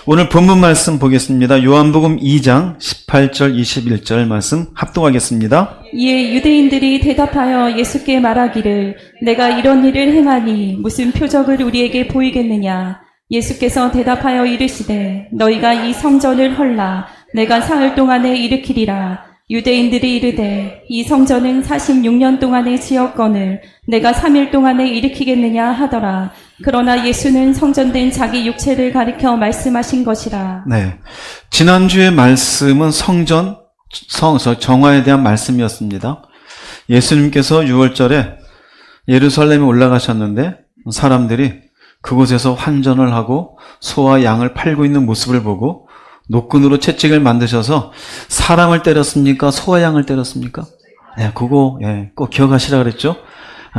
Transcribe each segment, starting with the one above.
오늘 본문 말씀 보겠습니다. 요한복음 2장 18절 21절 말씀 합독하겠습니다. 이에 유대인들이 대답하여 예수께 말하기를 내가 이런 일을 행하니 무슨 표적을 우리에게 보이겠느냐. 예수께서 대답하여 이르시되 너희가 이 성전을 헐라 내가 사흘 동안에 일으키리라. 유대인들이 이르되 이 성전은 46년 동안에 지었거늘 내가 3일 동안에 일으키겠느냐 하더라. 그러나 예수는 성전된 자기 육체를 가리켜 말씀하신 것이라. 네, 지난주의 말씀은 성전, 정화에 대한 말씀이었습니다. 예수님께서 6월절에 예루살렘에 올라가셨는데 사람들이 그곳에서 환전을 하고 소와 양을 팔고 있는 모습을 보고 노끈으로 채찍을 만드셔서 사람을 때렸습니까? 소와 양을 때렸습니까? 네, 그거 꼭 기억하시라 그랬죠?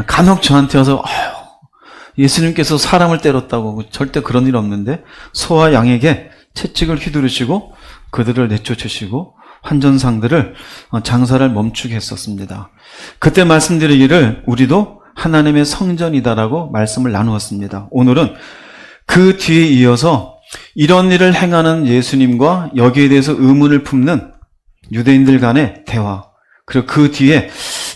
간혹 저한테 와서 예수님께서 사람을 때렸다고. 절대 그런 일 없는데 소와 양에게 채찍을 휘두르시고 그들을 내쫓으시고 환전상들을 장사를 멈추게 했었습니다. 그때 말씀드리기를 우리도 하나님의 성전이다라고 말씀을 나누었습니다. 오늘은 그 뒤에 이어서 이런 일을 행하는 예수님과 여기에 대해서 의문을 품는 유대인들 간의 대화, 그리고 그 뒤에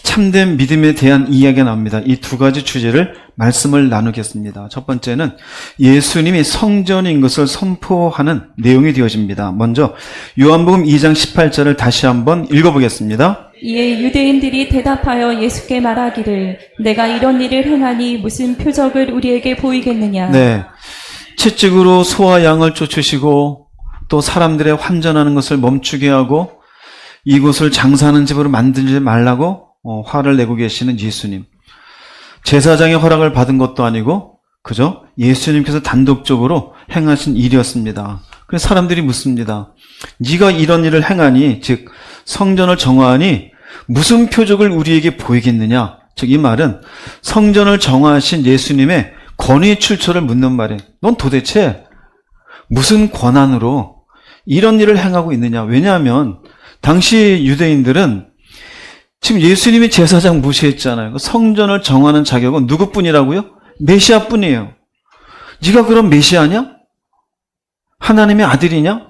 참된 믿음에 대한 이야기가 나옵니다. 이 두 가지 주제를 말씀을 나누겠습니다. 첫 번째는 예수님이 성전인 것을 선포하는 내용이 되어집니다. 먼저 요한복음 2장 18절을 다시 한번 읽어보겠습니다. 이에 유대인들이 대답하여 예수께 말하기를 내가 이런 일을 행하니 무슨 표적을 우리에게 보이겠느냐. 네, 채찍으로 소와 양을 쫓으시고 또 사람들의 환전하는 것을 멈추게 하고 이곳을 장사하는 집으로 만들지 말라고 화를 내고 계시는 예수님. 제사장의 허락을 받은 것도 아니고 그저 예수님께서 단독적으로 행하신 일이었습니다. 그래서 사람들이 묻습니다. 네가 이런 일을 행하니, 즉 성전을 정화하니 무슨 표적을 우리에게 보이겠느냐. 즉 이 말은 성전을 정화하신 예수님의 권위 출처를 묻는 말이에요. 넌 도대체 무슨 권한으로 이런 일을 행하고 있느냐. 왜냐하면 당시 유대인들은 지금 예수님이 제사장 무시했잖아요. 성전을 정하는 자격은 누구뿐이라고요? 메시아뿐이에요. 네가 그럼 메시아냐? 하나님의 아들이냐?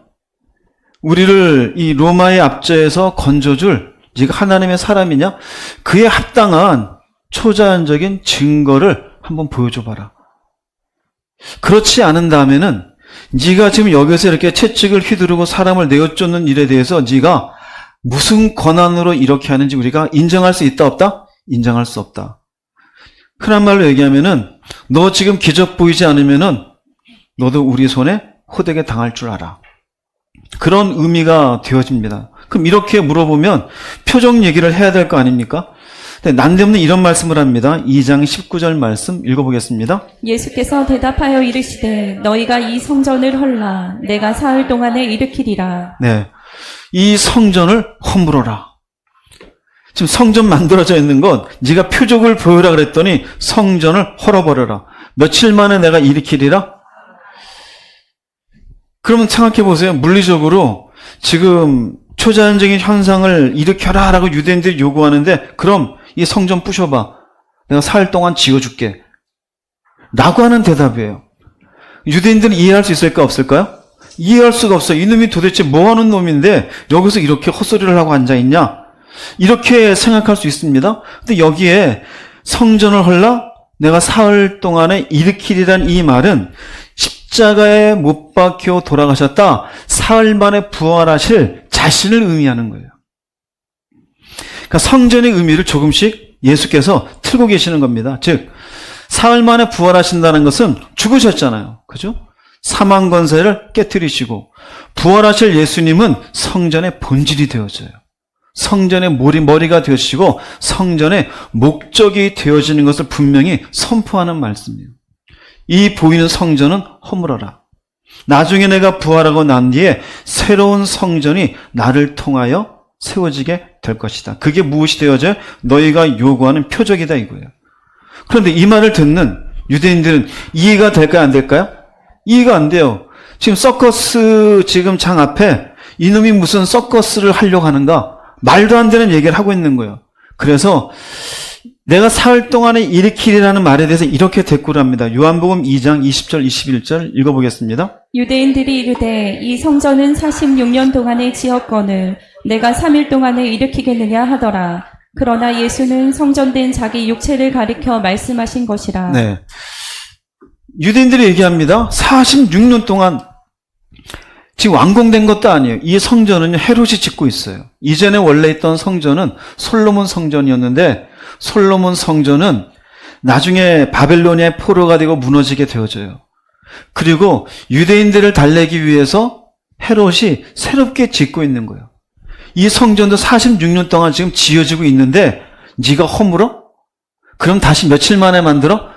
우리를 이 로마의 압제에서 건져줄 네가 하나님의 사람이냐? 그에 합당한 초자연적인 증거를 한번 보여줘봐라. 그렇지 않은다면은 네가 지금 여기서 이렇게 채찍을 휘두르고 사람을 내어쫓는 일에 대해서 네가 무슨 권한으로 이렇게 하는지 우리가 인정할 수 있다 없다? 인정할 수 없다. 흔한 말로 얘기하면은 너 지금 기적 보이지 않으면은 너도 우리 손에 호되게 당할 줄 알아. 그런 의미가 되어집니다. 그럼 이렇게 물어보면 표적 얘기를 해야 될 거 아닙니까? 난데없는 이런 말씀을 합니다. 2장 19절 말씀 읽어보겠습니다. 예수께서 대답하여 이르시되 너희가 이 성전을 헐라 내가 사흘 동안에 일으키리라. 네, 이 성전을 허물어라. 지금 성전 만들어져 있는 것 네가 표적을 보여라 그랬더니 성전을 헐어버려라. 며칠 만에 내가 일으키리라. 그러면 생각해 보세요. 물리적으로 지금 초자연적인 현상을 일으켜라 라고 유대인들이 요구하는데 그럼 이 성전 부셔봐. 내가 사흘 동안 지어줄게. 라고 하는 대답이에요. 유대인들은 이해할 수 있을까 없을까요? 이해할 수가 없어요. 이놈이 도대체 뭐하는 놈인데 여기서 이렇게 헛소리를 하고 앉아있냐? 이렇게 생각할 수 있습니다. 근데 여기에 성전을 헐라 내가 사흘 동안에 일으키리란 이 말은 십자가에 못 박혀 돌아가셨다 사흘 만에 부활하실 자신을 의미하는 거예요. 그러니까 성전의 의미를 조금씩 예수께서 틀고 계시는 겁니다. 즉 사흘 만에 부활하신다는 것은 죽으셨잖아요. 그죠? 사망 권세를 깨트리시고 부활하실 예수님은 성전의 본질이 되어져요. 성전의 머리가 되어지시고 성전의 목적이 되어지는 것을 분명히 선포하는 말씀이에요. 이 보이는 성전은 허물어라. 나중에 내가 부활하고 난 뒤에 새로운 성전이 나를 통하여 세워지게 될 것이다. 그게 무엇이 되어져요? 너희가 요구하는 표적이다 이거예요. 그런데 이 말을 듣는 유대인들은 이해가 될까요? 안 될까요? 이해가 안 돼요. 지금 서커스 지금 장 앞에 이놈이 무슨 서커스를 하려고 하는가? 말도 안 되는 얘기를 하고 있는 거예요. 그래서 내가 사흘 동안에 일으키리라는 말에 대해서 이렇게 대꾸를 합니다. 요한복음 2장 20절 21절 읽어보겠습니다. 유대인들이 이르되 이 성전은 46년 동안에 지었거늘 내가 3일 동안에 일으키겠느냐 하더라. 그러나 예수는 성전된 자기 육체를 가리켜 말씀하신 것이라. 네. 유대인들이 얘기합니다. 46년 동안 지금 완공된 것도 아니에요. 이 성전은 헤롯이 짓고 있어요. 이전에 원래 있던 성전은 솔로몬 성전이었는데 솔로몬 성전은 나중에 바벨로니아의 포로가 되고 무너지게 되어져요. 그리고 유대인들을 달래기 위해서 헤롯이 새롭게 짓고 있는 거예요. 이 성전도 46년 동안 지금 지어지고 있는데 네가 허물어? 그럼 다시 며칠 만에 만들어?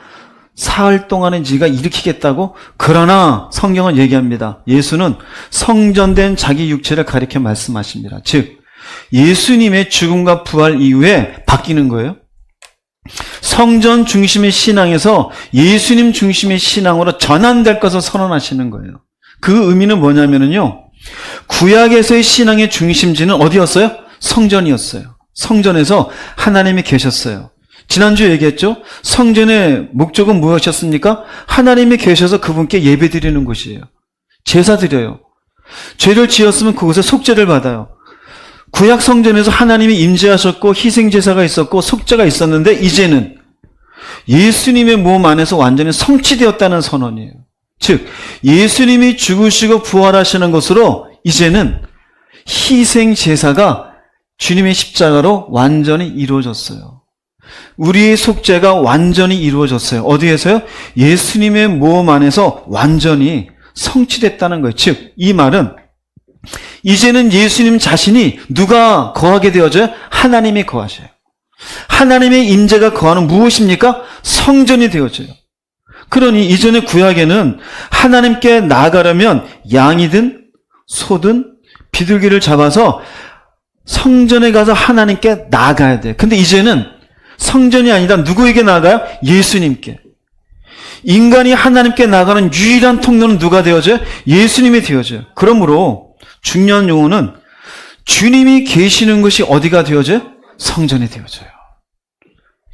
사흘 동안에 네가 일으키겠다고? 그러나 성경은 얘기합니다. 예수는 성전된 자기 육체를 가리켜 말씀하십니다. 즉 예수님의 죽음과 부활 이후에 바뀌는 거예요. 성전 중심의 신앙에서 예수님 중심의 신앙으로 전환될 것을 선언하시는 거예요. 그 의미는 뭐냐면요. 구약에서의 신앙의 중심지는 어디였어요? 성전이었어요. 성전에서 하나님이 계셨어요. 지난주에 얘기했죠? 성전의 목적은 무엇이었습니까? 하나님이 계셔서 그분께 예배 드리는 곳이에요. 제사 드려요. 죄를 지었으면 그곳에 속죄를 받아요. 구약 성전에서 하나님이 임재하셨고 희생제사가 있었고 속죄가 있었는데 이제는 예수님의 몸 안에서 완전히 성취되었다는 선언이에요. 즉 예수님이 죽으시고 부활하시는 것으로 이제는 희생제사가 주님의 십자가로 완전히 이루어졌어요. 우리의 속죄가 완전히 이루어졌어요. 어디에서요? 예수님의 몸 안에서 완전히 성취됐다는 거예요. 즉 이 말은 이제는 예수님 자신이 누가 거하게 되어져요? 하나님이 거하셔요. 하나님의 임재가 거하는 무엇입니까? 성전이 되어져요. 그러니 이전의 구약에는 하나님께 나아가려면 양이든 소든 비둘기를 잡아서 성전에 가서 하나님께 나아가야 돼요. 근데 이제는 성전이 아니라 누구에게 나아가요? 예수님께. 인간이 하나님께 나아가는 유일한 통로는 누가 되어져요? 예수님이 되어져요. 그러므로 중요한 용어는 주님이 계시는 것이 어디가 되어져요? 성전이 되어져요.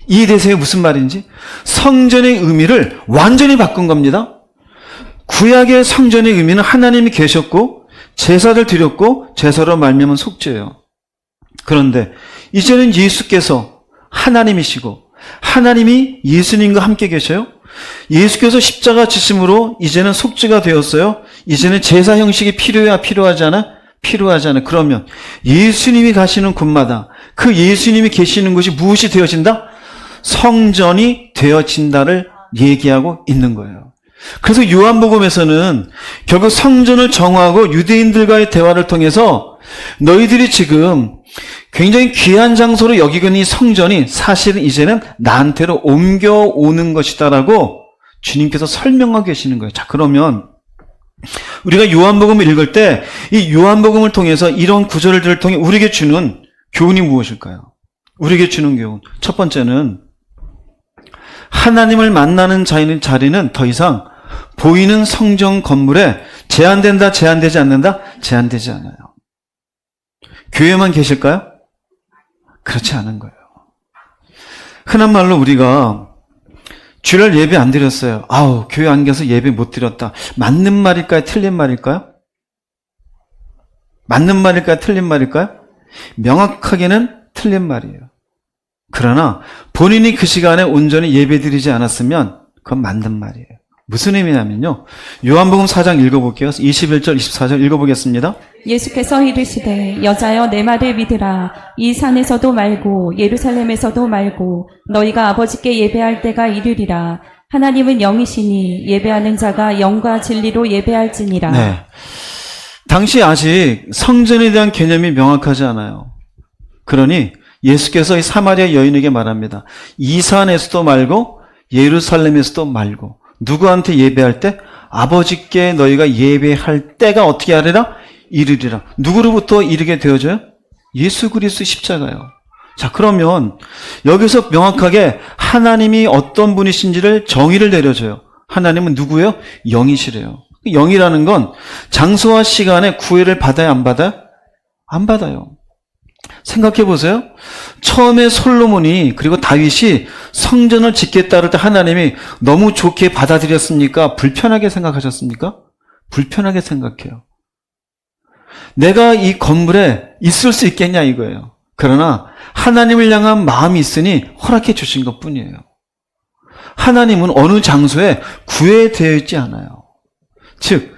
이해되세요? 무슨 말인지? 성전의 의미를 완전히 바꾼 겁니다. 구약의 성전의 의미는 하나님이 계셨고 제사를 드렸고 제사로 말미암은 속죄예요. 그런데 이제는 예수께서 하나님이시고 하나님이 예수님과 함께 계셔요. 예수께서 십자가 지심으로 이제는 속죄가 되었어요. 이제는 제사 형식이 필요해야 필요하지 않아? 필요하지 않아. 그러면 예수님이 가시는 곳마다 그 예수님이 계시는 곳이 무엇이 되어진다? 성전이 되어진다를 얘기하고 있는 거예요. 그래서 요한복음에서는 결국 성전을 정하고 유대인들과의 대화를 통해서 너희들이 지금 굉장히 귀한 장소로 여기고 있는 이 성전이 사실은 이제는 나한테로 옮겨오는 것이다라고 주님께서 설명하고 계시는 거예요. 자, 그러면 우리가 요한복음을 읽을 때 이 요한복음을 통해서 이런 구절들을 통해 우리에게 주는 교훈이 무엇일까요? 우리에게 주는 교훈. 첫 번째는 하나님을 만나는 자리는 더 이상 보이는 성전 건물에 제한된다, 제한되지 않는다? 제한되지 않아요. 교회만 계실까요? 그렇지 않은 거예요. 흔한 말로 우리가 주일 예배 안 드렸어요. 아우, 교회 안 가서 예배 못 드렸다. 맞는 말일까요? 틀린 말일까요? 맞는 말일까요? 틀린 말일까요? 명확하게는 틀린 말이에요. 그러나 본인이 그 시간에 온전히 예배 드리지 않았으면 그건 맞는 말이에요. 무슨 의미냐면요. 요한복음 4장 읽어볼게요. 21절, 24절 읽어보겠습니다. 예수께서 이르시되 여자여 내 말을 믿으라. 이 산에서도 말고 예루살렘에서도 말고 너희가 아버지께 예배할 때가 이르리라. 하나님은 영이시니 예배하는 자가 영과 진리로 예배할지니라. 네. 당시 아직 성전에 대한 개념이 명확하지 않아요. 그러니 예수께서 이 사마리아 여인에게 말합니다. 이 산에서도 말고 예루살렘에서도 말고 누구한테 예배할 때? 아버지께 너희가 예배할 때가 어떻게 하리라? 이르리라. 누구로부터 이르게 되어져요? 예수 그리스도 십자가요. 자, 그러면 여기서 명확하게 하나님이 어떤 분이신지를 정의를 내려줘요. 하나님은 누구예요? 영이시래요. 영이라는 건 장소와 시간에 구애를 받아야 안 받아요? 안 받아요. 생각해 보세요. 처음에 솔로몬이 그리고 다윗이 성전을 짓겠다 할 때 하나님이 너무 좋게 받아들였습니까? 불편하게 생각하셨습니까? 불편하게 생각해요. 내가 이 건물에 있을 수 있겠냐 이거예요. 그러나 하나님을 향한 마음이 있으니 허락해 주신 것 뿐이에요. 하나님은 어느 장소에 구애되어 있지 않아요. 즉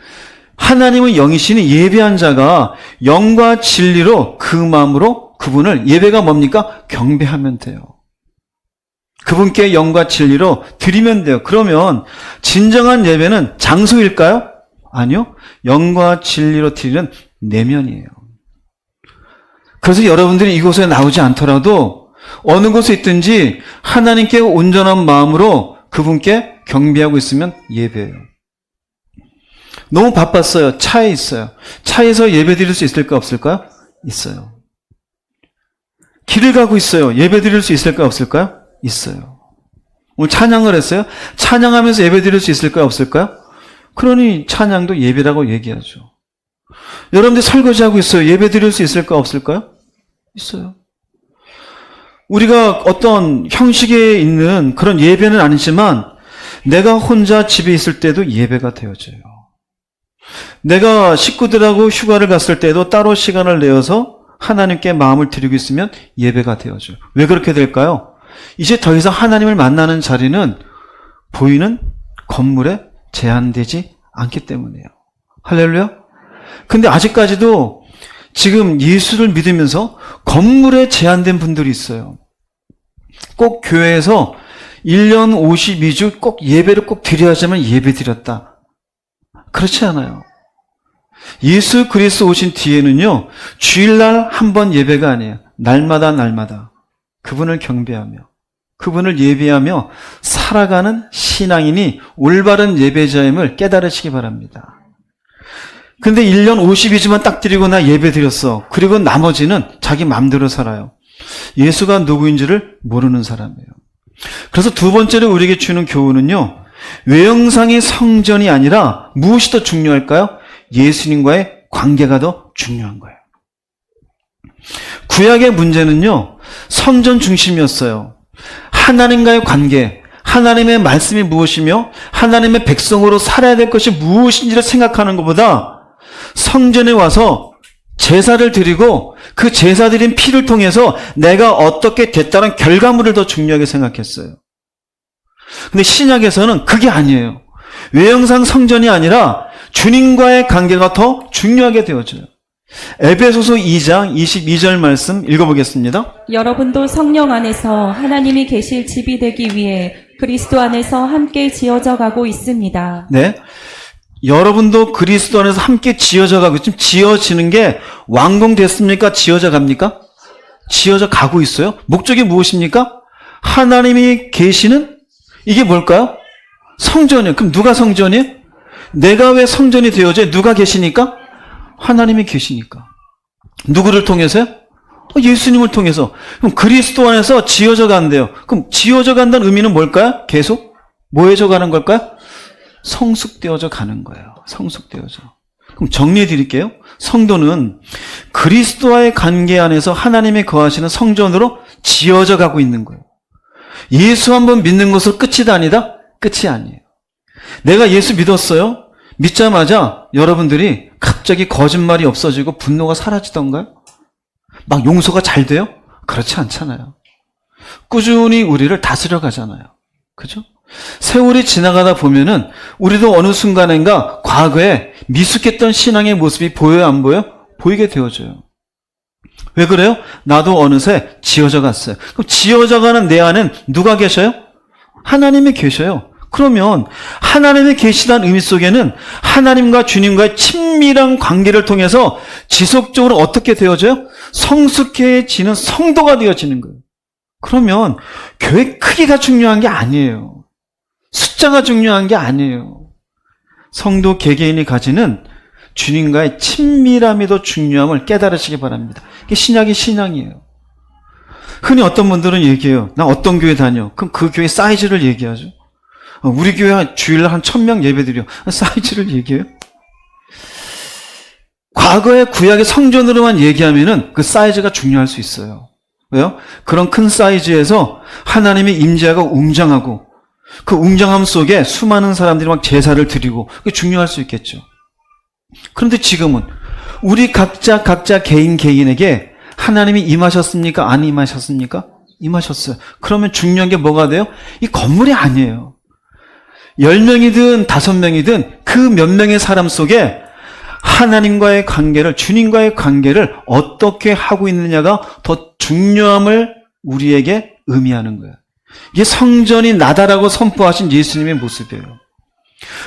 하나님은 영이시니 예배한 자가 영과 진리로 그 마음으로 그분을, 예배가 뭡니까? 경배하면 돼요. 그분께 영과 진리로 드리면 돼요. 그러면 진정한 예배는 장소일까요? 아니요. 영과 진리로 드리는 내면이에요. 그래서 여러분들이 이곳에 나오지 않더라도 어느 곳에 있든지 하나님께 온전한 마음으로 그분께 경배하고 있으면 예배예요. 너무 바빴어요. 차에 있어요. 차에서 예배 드릴 수 있을까 없을까요? 있어요. 길을 가고 있어요. 예배 드릴 수 있을까 없을까요? 있어요. 오늘 찬양을 했어요. 찬양하면서 예배 드릴 수 있을까요 없을까요? 그러니 찬양도 예배라고 얘기하죠. 여러분들 설거지하고 있어요. 예배 드릴 수 있을까 없을까요? 있어요. 우리가 어떤 형식에 있는 그런 예배는 아니지만 내가 혼자 집에 있을 때도 예배가 되어져요. 내가 식구들하고 휴가를 갔을 때도 따로 시간을 내어서 하나님께 마음을 드리고 있으면 예배가 되어져요. 왜 그렇게 될까요? 이제 더 이상 하나님을 만나는 자리는 보이는 건물에 제한되지 않기 때문이에요. 할렐루야. 근데 아직까지도 지금 예수를 믿으면서 건물에 제한된 분들이 있어요. 꼭 교회에서 1년 52주 꼭 예배를 꼭 드려야지만 예배 드렸다. 그렇지 않아요. 예수 그리스도 오신 뒤에는요, 주일날 한 번 예배가 아니에요. 날마다 그분을 경배하며 그분을 예배하며 살아가는 신앙인이 올바른 예배자임을 깨달으시기 바랍니다. 근데 1년 52주만 딱 드리고 나 예배 드렸어. 그리고 나머지는 자기 마음대로 살아요. 예수가 누구인지를 모르는 사람이에요. 그래서 두 번째로 우리에게 주는 교훈은요, 외형상의 성전이 아니라 무엇이 더 중요할까요? 예수님과의 관계가 더 중요한 거예요. 구약의 문제는요, 성전 중심이었어요. 하나님과의 관계, 하나님의 말씀이 무엇이며 하나님의 백성으로 살아야 될 것이 무엇인지를 생각하는 것보다 성전에 와서 제사를 드리고 그 제사 드린 피를 통해서 내가 어떻게 됐다는 결과물을 더 중요하게 생각했어요. 근데 신약에서는 그게 아니에요. 외형상 성전이 아니라 주님과의 관계가 더 중요하게 되어져요. 에베소서 2장 22절 말씀 읽어보겠습니다. 여러분도 성령 안에서 하나님이 계실 집이 되기 위해 그리스도 안에서 함께 지어져 가고 있습니다. 네. 여러분도 그리스도 안에서 함께 지어져 가고, 지금 지어지는 게 완공됐습니까? 지어져 갑니까? 지어져 가고 있어요. 목적이 무엇입니까? 하나님이 계시는, 이게 뭘까요? 성전이에요. 그럼 누가 성전이에요? 내가 왜 성전이 되어져요? 누가 계시니까? 하나님이 계시니까. 누구를 통해서요? 예수님을 통해서. 그럼 그리스도 안에서 지어져 간대요. 그럼 지어져 간다는 의미는 뭘까요? 계속 뭐해져 가는 걸까요? 성숙되어져 가는 거예요. 성숙되어져. 그럼 정리해 드릴게요. 성도는 그리스도와의 관계 안에서 하나님이 거하시는 성전으로 지어져 가고 있는 거예요. 예수 한번 믿는 것으로 끝이 아니다? 끝이 아니에요. 내가 예수 믿었어요. 믿자마자 여러분들이 갑자기 거짓말이 없어지고 분노가 사라지던가요? 막 용서가 잘 돼요? 그렇지 않잖아요. 꾸준히 우리를 다스려 가잖아요. 그죠? 세월이 지나가다 보면은 우리도 어느 순간인가 과거에 미숙했던 신앙의 모습이 보여요, 안 보여요? 보이게 되어져요. 왜 그래요? 나도 어느새 지어져 갔어요. 그럼 지어져 가는 내 안엔 누가 계셔요? 하나님이 계셔요. 그러면 하나님이 계시다는 의미 속에는 하나님과 주님과의 친밀한 관계를 통해서 지속적으로 어떻게 되어져요? 성숙해지는 성도가 되어지는 거예요. 그러면 교회 크기가 중요한 게 아니에요. 숫자가 중요한 게 아니에요. 성도 개개인이 가지는 주님과의 친밀함이 더 중요함을 깨달으시기 바랍니다. 이게 신약의 신앙이에요. 흔히 어떤 분들은 얘기해요. 나 어떤 교회 다녀. 그럼 그 교회 사이즈를 얘기하죠. 우리 교회 주일날 한 1000명 예배드려. 사이즈를 얘기해요. 과거의 구약의 성전으로만 얘기하면은 그 사이즈가 중요할 수 있어요. 왜요? 그런 큰 사이즈에서 하나님의 임재가 웅장하고 그 웅장함 속에 수많은 사람들이 막 제사를 드리고 그게 중요할 수 있겠죠. 그런데 지금은 우리 각자 개인에게 하나님이 임하셨습니까? 안 임하셨습니까? 임하셨어요. 그러면 중요한 게 뭐가 돼요? 이 건물이 아니에요. 10명이든 5명이든 그 몇 명의 사람 속에 하나님과의 관계를, 주님과의 관계를 어떻게 하고 있느냐가 더 중요함을 우리에게 의미하는 거예요. 이게 성전이 나다라고 선포하신 예수님의 모습이에요.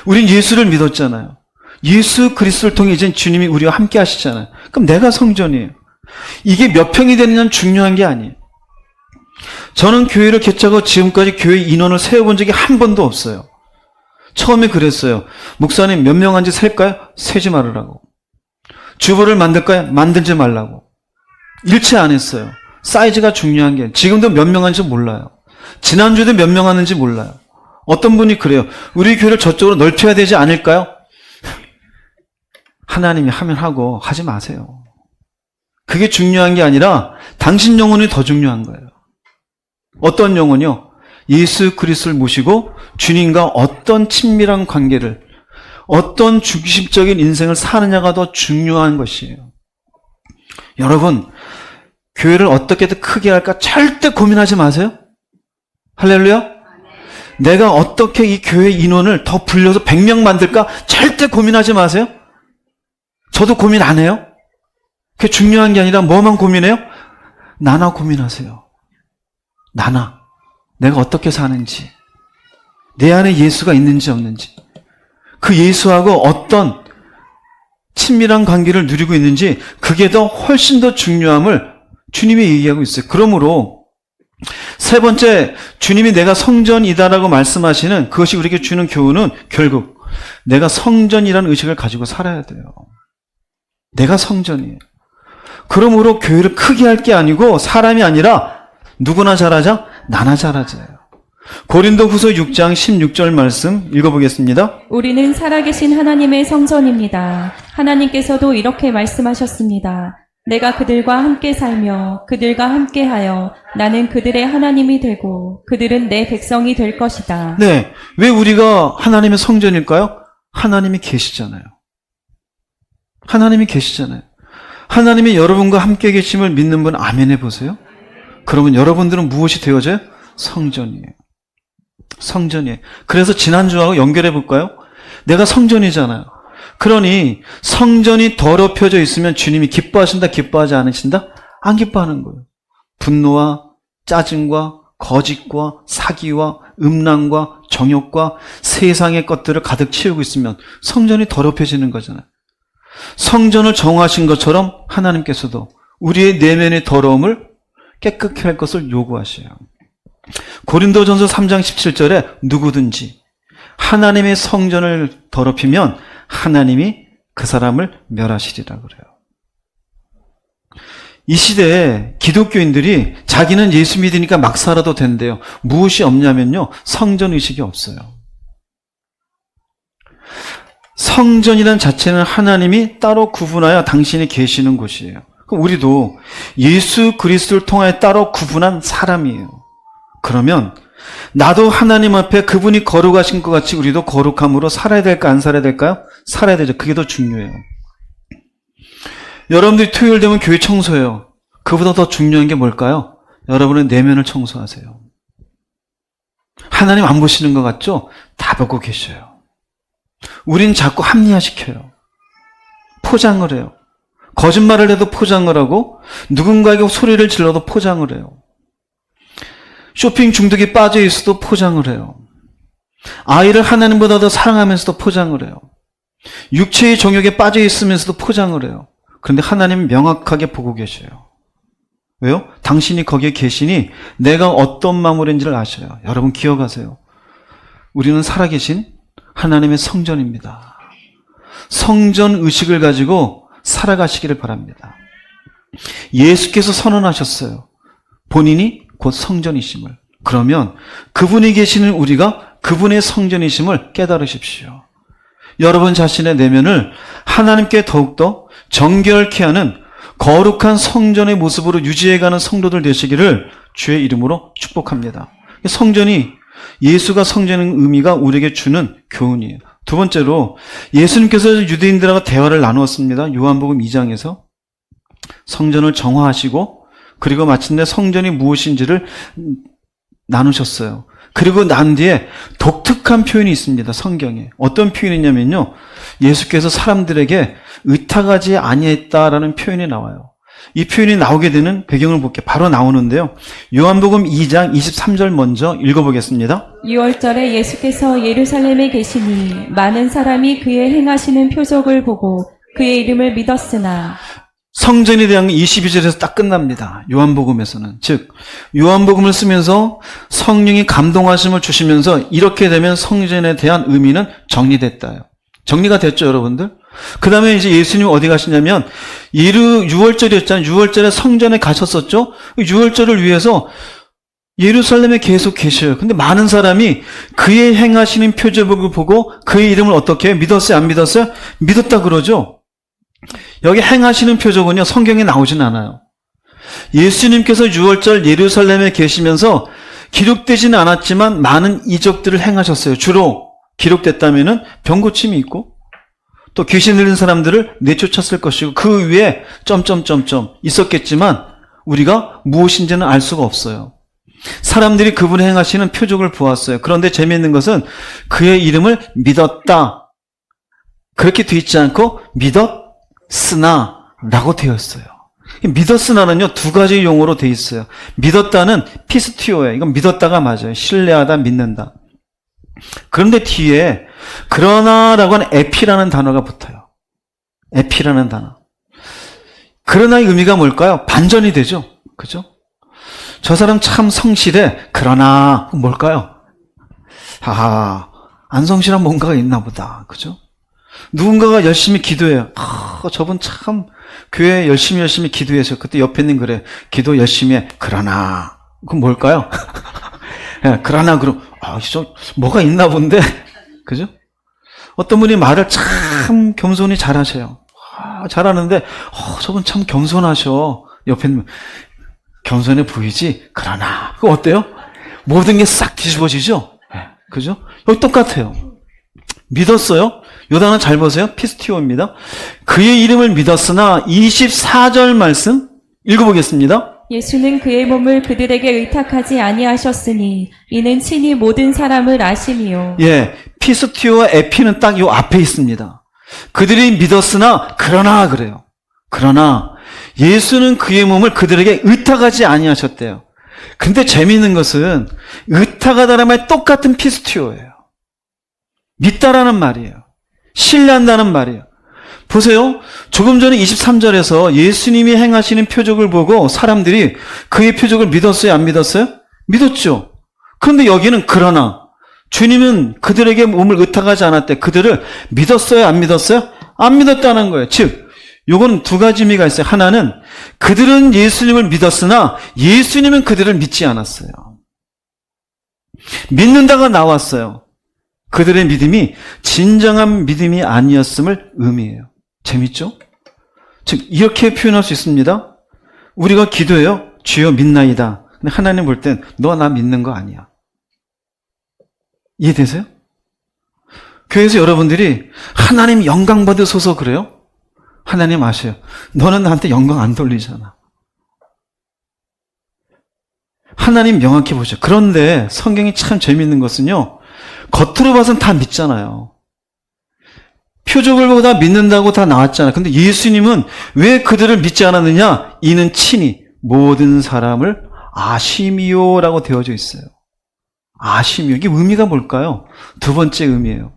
우린 예수를 믿었잖아요. 예수 그리스도를 통해 이제 주님이 우리와 함께 하시잖아요. 그럼 내가 성전이에요. 이게 몇 평이 되느냐는 중요한 게 아니에요. 저는 교회를 개척하고 지금까지 교회 인원을 세어본 적이 한 번도 없어요. 처음에 그랬어요. 목사님 몇 명 한지 셀까요? 세지 말으라고. 주보를 만들까요? 만들지 말라고. 일체 안 했어요. 사이즈가 중요한 게 지금도 몇 명 한지 몰라요. 지난주에도 몇 명 하는지 몰라요. 어떤 분이 그래요. 우리 교회를 저쪽으로 넓혀야 되지 않을까요? 하나님이 하면 하고 하지 마세요. 그게 중요한 게 아니라 당신 영혼이 더 중요한 거예요. 어떤 영혼이요? 예수 그리스도를 모시고 주님과 어떤 친밀한 관계를, 어떤 중심적인 인생을 사느냐가 더 중요한 것이에요. 여러분, 교회를 어떻게든 크게 할까 절대 고민하지 마세요. 할렐루야. 내가 어떻게 이 교회 인원을 더 불려서 100명 만들까 절대 고민하지 마세요. 저도 고민 안 해요. 그게 중요한 게 아니라 뭐만 고민해요? 나나 고민하세요. 나나. 내가 어떻게 사는지, 내 안에 예수가 있는지 없는지, 그 예수하고 어떤 친밀한 관계를 누리고 있는지, 그게 더 훨씬 더 중요함을 주님이 얘기하고 있어요. 그러므로 세 번째, 주님이 내가 성전이다라고 말씀하시는 그것이 우리에게 주는 교훈은 결국 내가 성전이라는 의식을 가지고 살아야 돼요. 내가 성전이에요. 그러므로 교회를 크게 할 게 아니고 사람이 아니라 누구나 잘하자? 나나 잘하자요. 고린도후서 6장 16절 말씀 읽어보겠습니다. 우리는 살아계신 하나님의 성전입니다. 하나님께서도 이렇게 말씀하셨습니다. 내가 그들과 함께 살며 그들과 함께하여 나는 그들의 하나님이 되고 그들은 내 백성이 될 것이다. 네, 왜 우리가 하나님의 성전일까요? 하나님이 계시잖아요. 하나님이 계시잖아요. 하나님이 여러분과 함께 계심을 믿는 분 아멘 해보세요. 그러면 여러분들은 무엇이 되어져요? 성전이에요. 성전이에요. 그래서 지난주하고 연결해 볼까요? 내가 성전이잖아요. 그러니 성전이 더럽혀져 있으면 주님이 기뻐하신다, 기뻐하지 않으신다? 안 기뻐하는 거예요. 분노와 짜증과 거짓과 사기와 음란과 정욕과 세상의 것들을 가득 채우고 있으면 성전이 더럽혀지는 거잖아요. 성전을 정하신 것처럼 하나님께서도 우리의 내면의 더러움을 깨끗게 할 것을 요구하셔요. 고린도전서 3장 17절에 누구든지 하나님의 성전을 더럽히면 하나님이 그 사람을 멸하시리라 그래요. 이 시대에 기독교인들이 자기는 예수 믿으니까 막 살아도 된대요. 무엇이 없냐면요, 성전의식이 없어요. 성전이란 자체는 하나님이 따로 구분하여 당신이 계시는 곳이에요. 그럼 우리도 예수 그리스도를 통하여 따로 구분한 사람이에요. 그러면 나도 하나님 앞에 그분이 거룩하신 것 같이 우리도 거룩함으로 살아야 될까 안 살아야 될까요? 살아야 되죠. 그게 더 중요해요. 여러분들이 토요일 되면 교회 청소해요. 그보다 더 중요한 게 뭘까요? 여러분의 내면을 청소하세요. 하나님 안 보시는 것 같죠? 다 보고 계셔요. 우린 자꾸 합리화시켜요. 포장을 해요. 거짓말을 해도 포장을 하고 누군가에게 소리를 질러도 포장을 해요. 쇼핑 중독에 빠져 있어도 포장을 해요. 아이를 하나님보다 더 사랑하면서도 포장을 해요. 육체의 정욕에 빠져 있으면서도 포장을 해요. 그런데 하나님은 명확하게 보고 계셔요. 왜요? 당신이 거기에 계시니 내가 어떤 마음으로인지를 아셔요. 여러분 기억하세요. 우리는 살아계신 하나님의 성전입니다. 성전 의식을 가지고 살아가시기를 바랍니다. 예수께서 선언하셨어요. 본인이 곧 성전이심을. 그러면 그분이 계시는 우리가 그분의 성전이심을 깨달으십시오. 여러분 자신의 내면을 하나님께 더욱더 정결케 하는 거룩한 성전의 모습으로 유지해가는 성도들 되시기를 주의 이름으로 축복합니다. 성전이, 예수가 성전의 의미가 우리에게 주는 교훈이에요. 두 번째로 예수님께서 유대인들하고 대화를 나누었습니다. 요한복음 2장에서 성전을 정화하시고 그리고 마침내 성전이 무엇인지를 나누셨어요. 그리고 난 뒤에 독특한 표현이 있습니다. 성경에. 어떤 표현이냐면요. 예수께서 사람들에게 의탁하지 아니했다라는 표현이 나와요. 이 표현이 나오게 되는 배경을 볼게요. 바로 나오는데요. 요한복음 2장 23절 먼저 읽어보겠습니다. 6월절에 예수께서 예루살렘에 계시니 많은 사람이 그의 행하시는 표적을 보고 그의 이름을 믿었으나 성전에 대한 22절에서 딱 끝납니다. 요한복음에서는. 즉 요한복음을 쓰면서 성령이 감동하심을 주시면서 이렇게 되면 성전에 대한 의미는 정리됐다요. 정리가 됐죠, 여러분들? 그 다음에 이제 예수님이 어디 가시냐면 6월절이었잖아요. 6월절에 성전에 가셨었죠. 6월절을 위해서 예루살렘에 계속 계셔요. 근데 많은 사람이 그의 행하시는 표적을 보고 그의 이름을 어떻게 해요? 믿었어요? 안 믿었어요? 믿었다 그러죠. 여기 행하시는 표적은요, 성경에 나오진 않아요. 예수님께서 6월절 예루살렘에 계시면서 기록되지는 않았지만 많은 이적들을 행하셨어요. 주로 기록됐다면은 병고침이 있고 또 귀신 들린 사람들을 내쫓았을 것이고 그 위에 점점점점 있었겠지만 우리가 무엇인지는 알 수가 없어요. 사람들이 그분이 행하시는 표적을 보았어요. 그런데 재미있는 것은 그의 이름을 믿었다. 그렇게 돼 있지 않고 믿었으나 라고 되어 있어요. 믿었으나는요, 두 가지 용어로 되어 있어요. 믿었다는 피스티오예요. 이건 믿었다가 맞아요. 신뢰하다, 믿는다. 그런데 뒤에 그러나라고 하는 에피라는 단어가 붙어요. 에피라는 단어. 그러나의 의미가 뭘까요? 반전이 되죠. 그죠? 저 사람 참 성실해. 그러나 뭘까요? 안 성실한 뭔가가 있나 보다. 그죠? 누군가가 열심히 기도해요. 저분 참 교회 열심히 기도해서 그때 옆에 있는 그래. 기도 열심히 해. 그러나 그건 뭘까요? 그러나 그럼 뭐가 있나 본데. 그죠? 어떤 분이 말을 참 겸손히 잘하셔요. 잘하는데 저분 참 겸손하셔. 옆에 있는 겸손해 보이지? 그러나 그거 어때요? 모든 게 싹 뒤집어지죠? 그죠? 여기 똑같아요. 믿었어요? 요 단어 잘 보세요. 피스티오입니다. 그의 이름을 믿었으나 24절 말씀 읽어보겠습니다. 예수는 그의 몸을 그들에게 의탁하지 아니하셨으니 이는 친히 모든 사람을 아심이요. 예, 피스티오와 에피는 딱 요 앞에 있습니다. 그들이 믿었으나 그러나 그래요. 그러나 예수는 그의 몸을 그들에게 의탁하지 아니하셨대요. 근데 재미있는 것은 의탁하다는 말 똑같은 피스티오예요. 믿다라는 말이에요. 신뢰한다는 말이에요. 보세요. 조금 전에 23절에서 예수님이 행하시는 표적을 보고 사람들이 그의 표적을 믿었어요? 안 믿었어요? 믿었죠. 그런데 여기는 그러나 주님은 그들에게 몸을 의탁하지 않았대. 그들을 믿었어요? 안 믿었어요? 안 믿었다는 거예요. 즉 요거는 두 가지 의미가 있어요. 하나는 그들은 예수님을 믿었으나 예수님은 그들을 믿지 않았어요. 믿는다가 나왔어요. 그들의 믿음이 진정한 믿음이 아니었음을 의미해요. 재밌죠? 즉 이렇게 표현할 수 있습니다. 우리가 기도해요. 주여 믿나이다. 근데 하나님 볼 땐 너 나 믿는 거 아니야. 이해되세요? 교회에서 여러분들이 하나님 영광 받으소서 그래요? 하나님 아셔요. 너는 나한테 영광 안 돌리잖아. 하나님 명확히 보죠. 그런데 성경이 참 재밌는 것은요. 겉으로 봐서는 다 믿잖아요. 표적을 보고 다 믿는다고 다 나왔잖아요. 근데 예수님은 왜 그들을 믿지 않았느냐? 이는 친히 모든 사람을 아심이요라고 되어져 있어요. 아심이요. 이게 의미가 뭘까요? 두 번째 의미예요.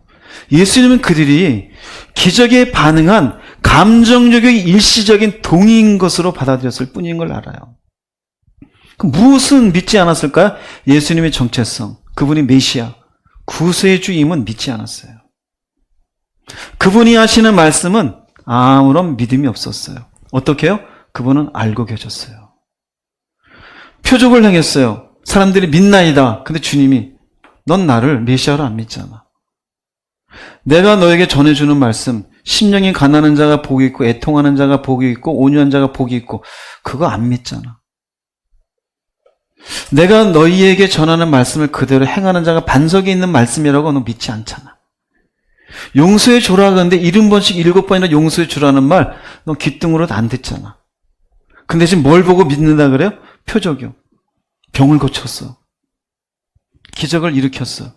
예수님은 그들이 기적에 반응한 감정적인 일시적인 동의인 것으로 받아들였을 뿐인 걸 알아요. 그럼 무엇은 믿지 않았을까요? 예수님의 정체성, 그분이 메시아, 구세주임은 믿지 않았어요. 그분이 하시는 말씀은 아무런 믿음이 없었어요. 어떻게 해요? 그분은 알고 계셨어요. 표적을 행했어요. 사람들이 믿나이다. 근데 주님이 넌 나를 메시아로 안 믿잖아. 내가 너에게 전해주는 말씀, 심령이 가난한 자가 복이 있고 애통하는 자가 복이 있고 온유한 자가 복이 있고, 그거 안 믿잖아. 내가 너희에게 전하는 말씀을 그대로 행하는 자가 반석에 있는 말씀이라고 너 믿지 않잖아. 용서해 주라 그러는데 70번씩 7번이나 용서해 주라는 말 너 귀등으로도 안 듣잖아. 근데 지금 뭘 보고 믿는다 그래요? 표적이요. 병을 고쳤어. 기적을 일으켰어.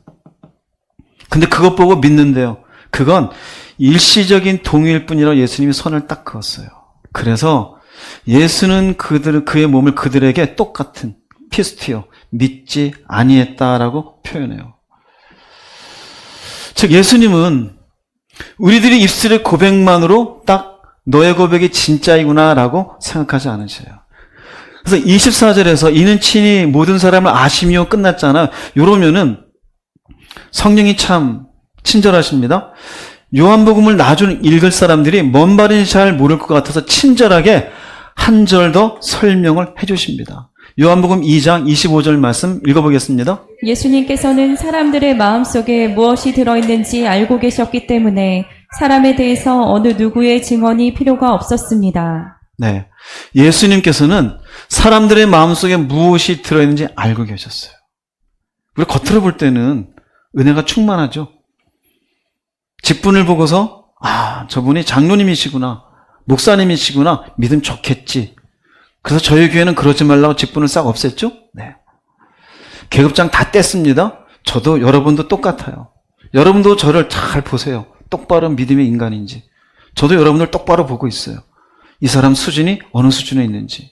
근데 그것 보고 믿는데요. 그건 일시적인 동의일 뿐이라 예수님이 선을 딱 그었어요. 그래서 예수는 그의 몸을 그들에게 똑같은 피스티오, 믿지 아니했다라고 표현해요. 즉 예수님은 우리들이 입술의 고백만으로 딱 너의 고백이 진짜이구나라고 생각하지 않으셔요. 그래서 24절에서 이는 친히 모든 사람을 아시며 끝났잖아요. 이러면은 성령이 참 친절하십니다. 요한복음을 나중에 읽을 사람들이 뭔 말인지 잘 모를 것 같아서 친절하게 한 절 더 설명을 해주십니다. 요한복음 2장 25절 말씀 읽어보겠습니다. 예수님께서는 사람들의 마음속에 무엇이 들어있는지 알고 계셨기 때문에 사람에 대해서 어느 누구의 증언이 필요가 없었습니다. 네, 예수님께서는 사람들의 마음속에 무엇이 들어있는지 알고 계셨어요. 우리 겉으로 볼 때는 은혜가 충만하죠. 직분을 보고서 저분이 장로님이시구나, 목사님이시구나, 믿음 좋겠지. 그래서 저희 교회는 그러지 말라고 직분을 싹 없앴죠. 네. 계급장 다 뗐습니다. 저도 여러분도 똑같아요. 여러분도 저를 잘 보세요. 똑바른 믿음의 인간인지. 저도 여러분들 똑바로 보고 있어요. 이 사람 수준이 어느 수준에 있는지.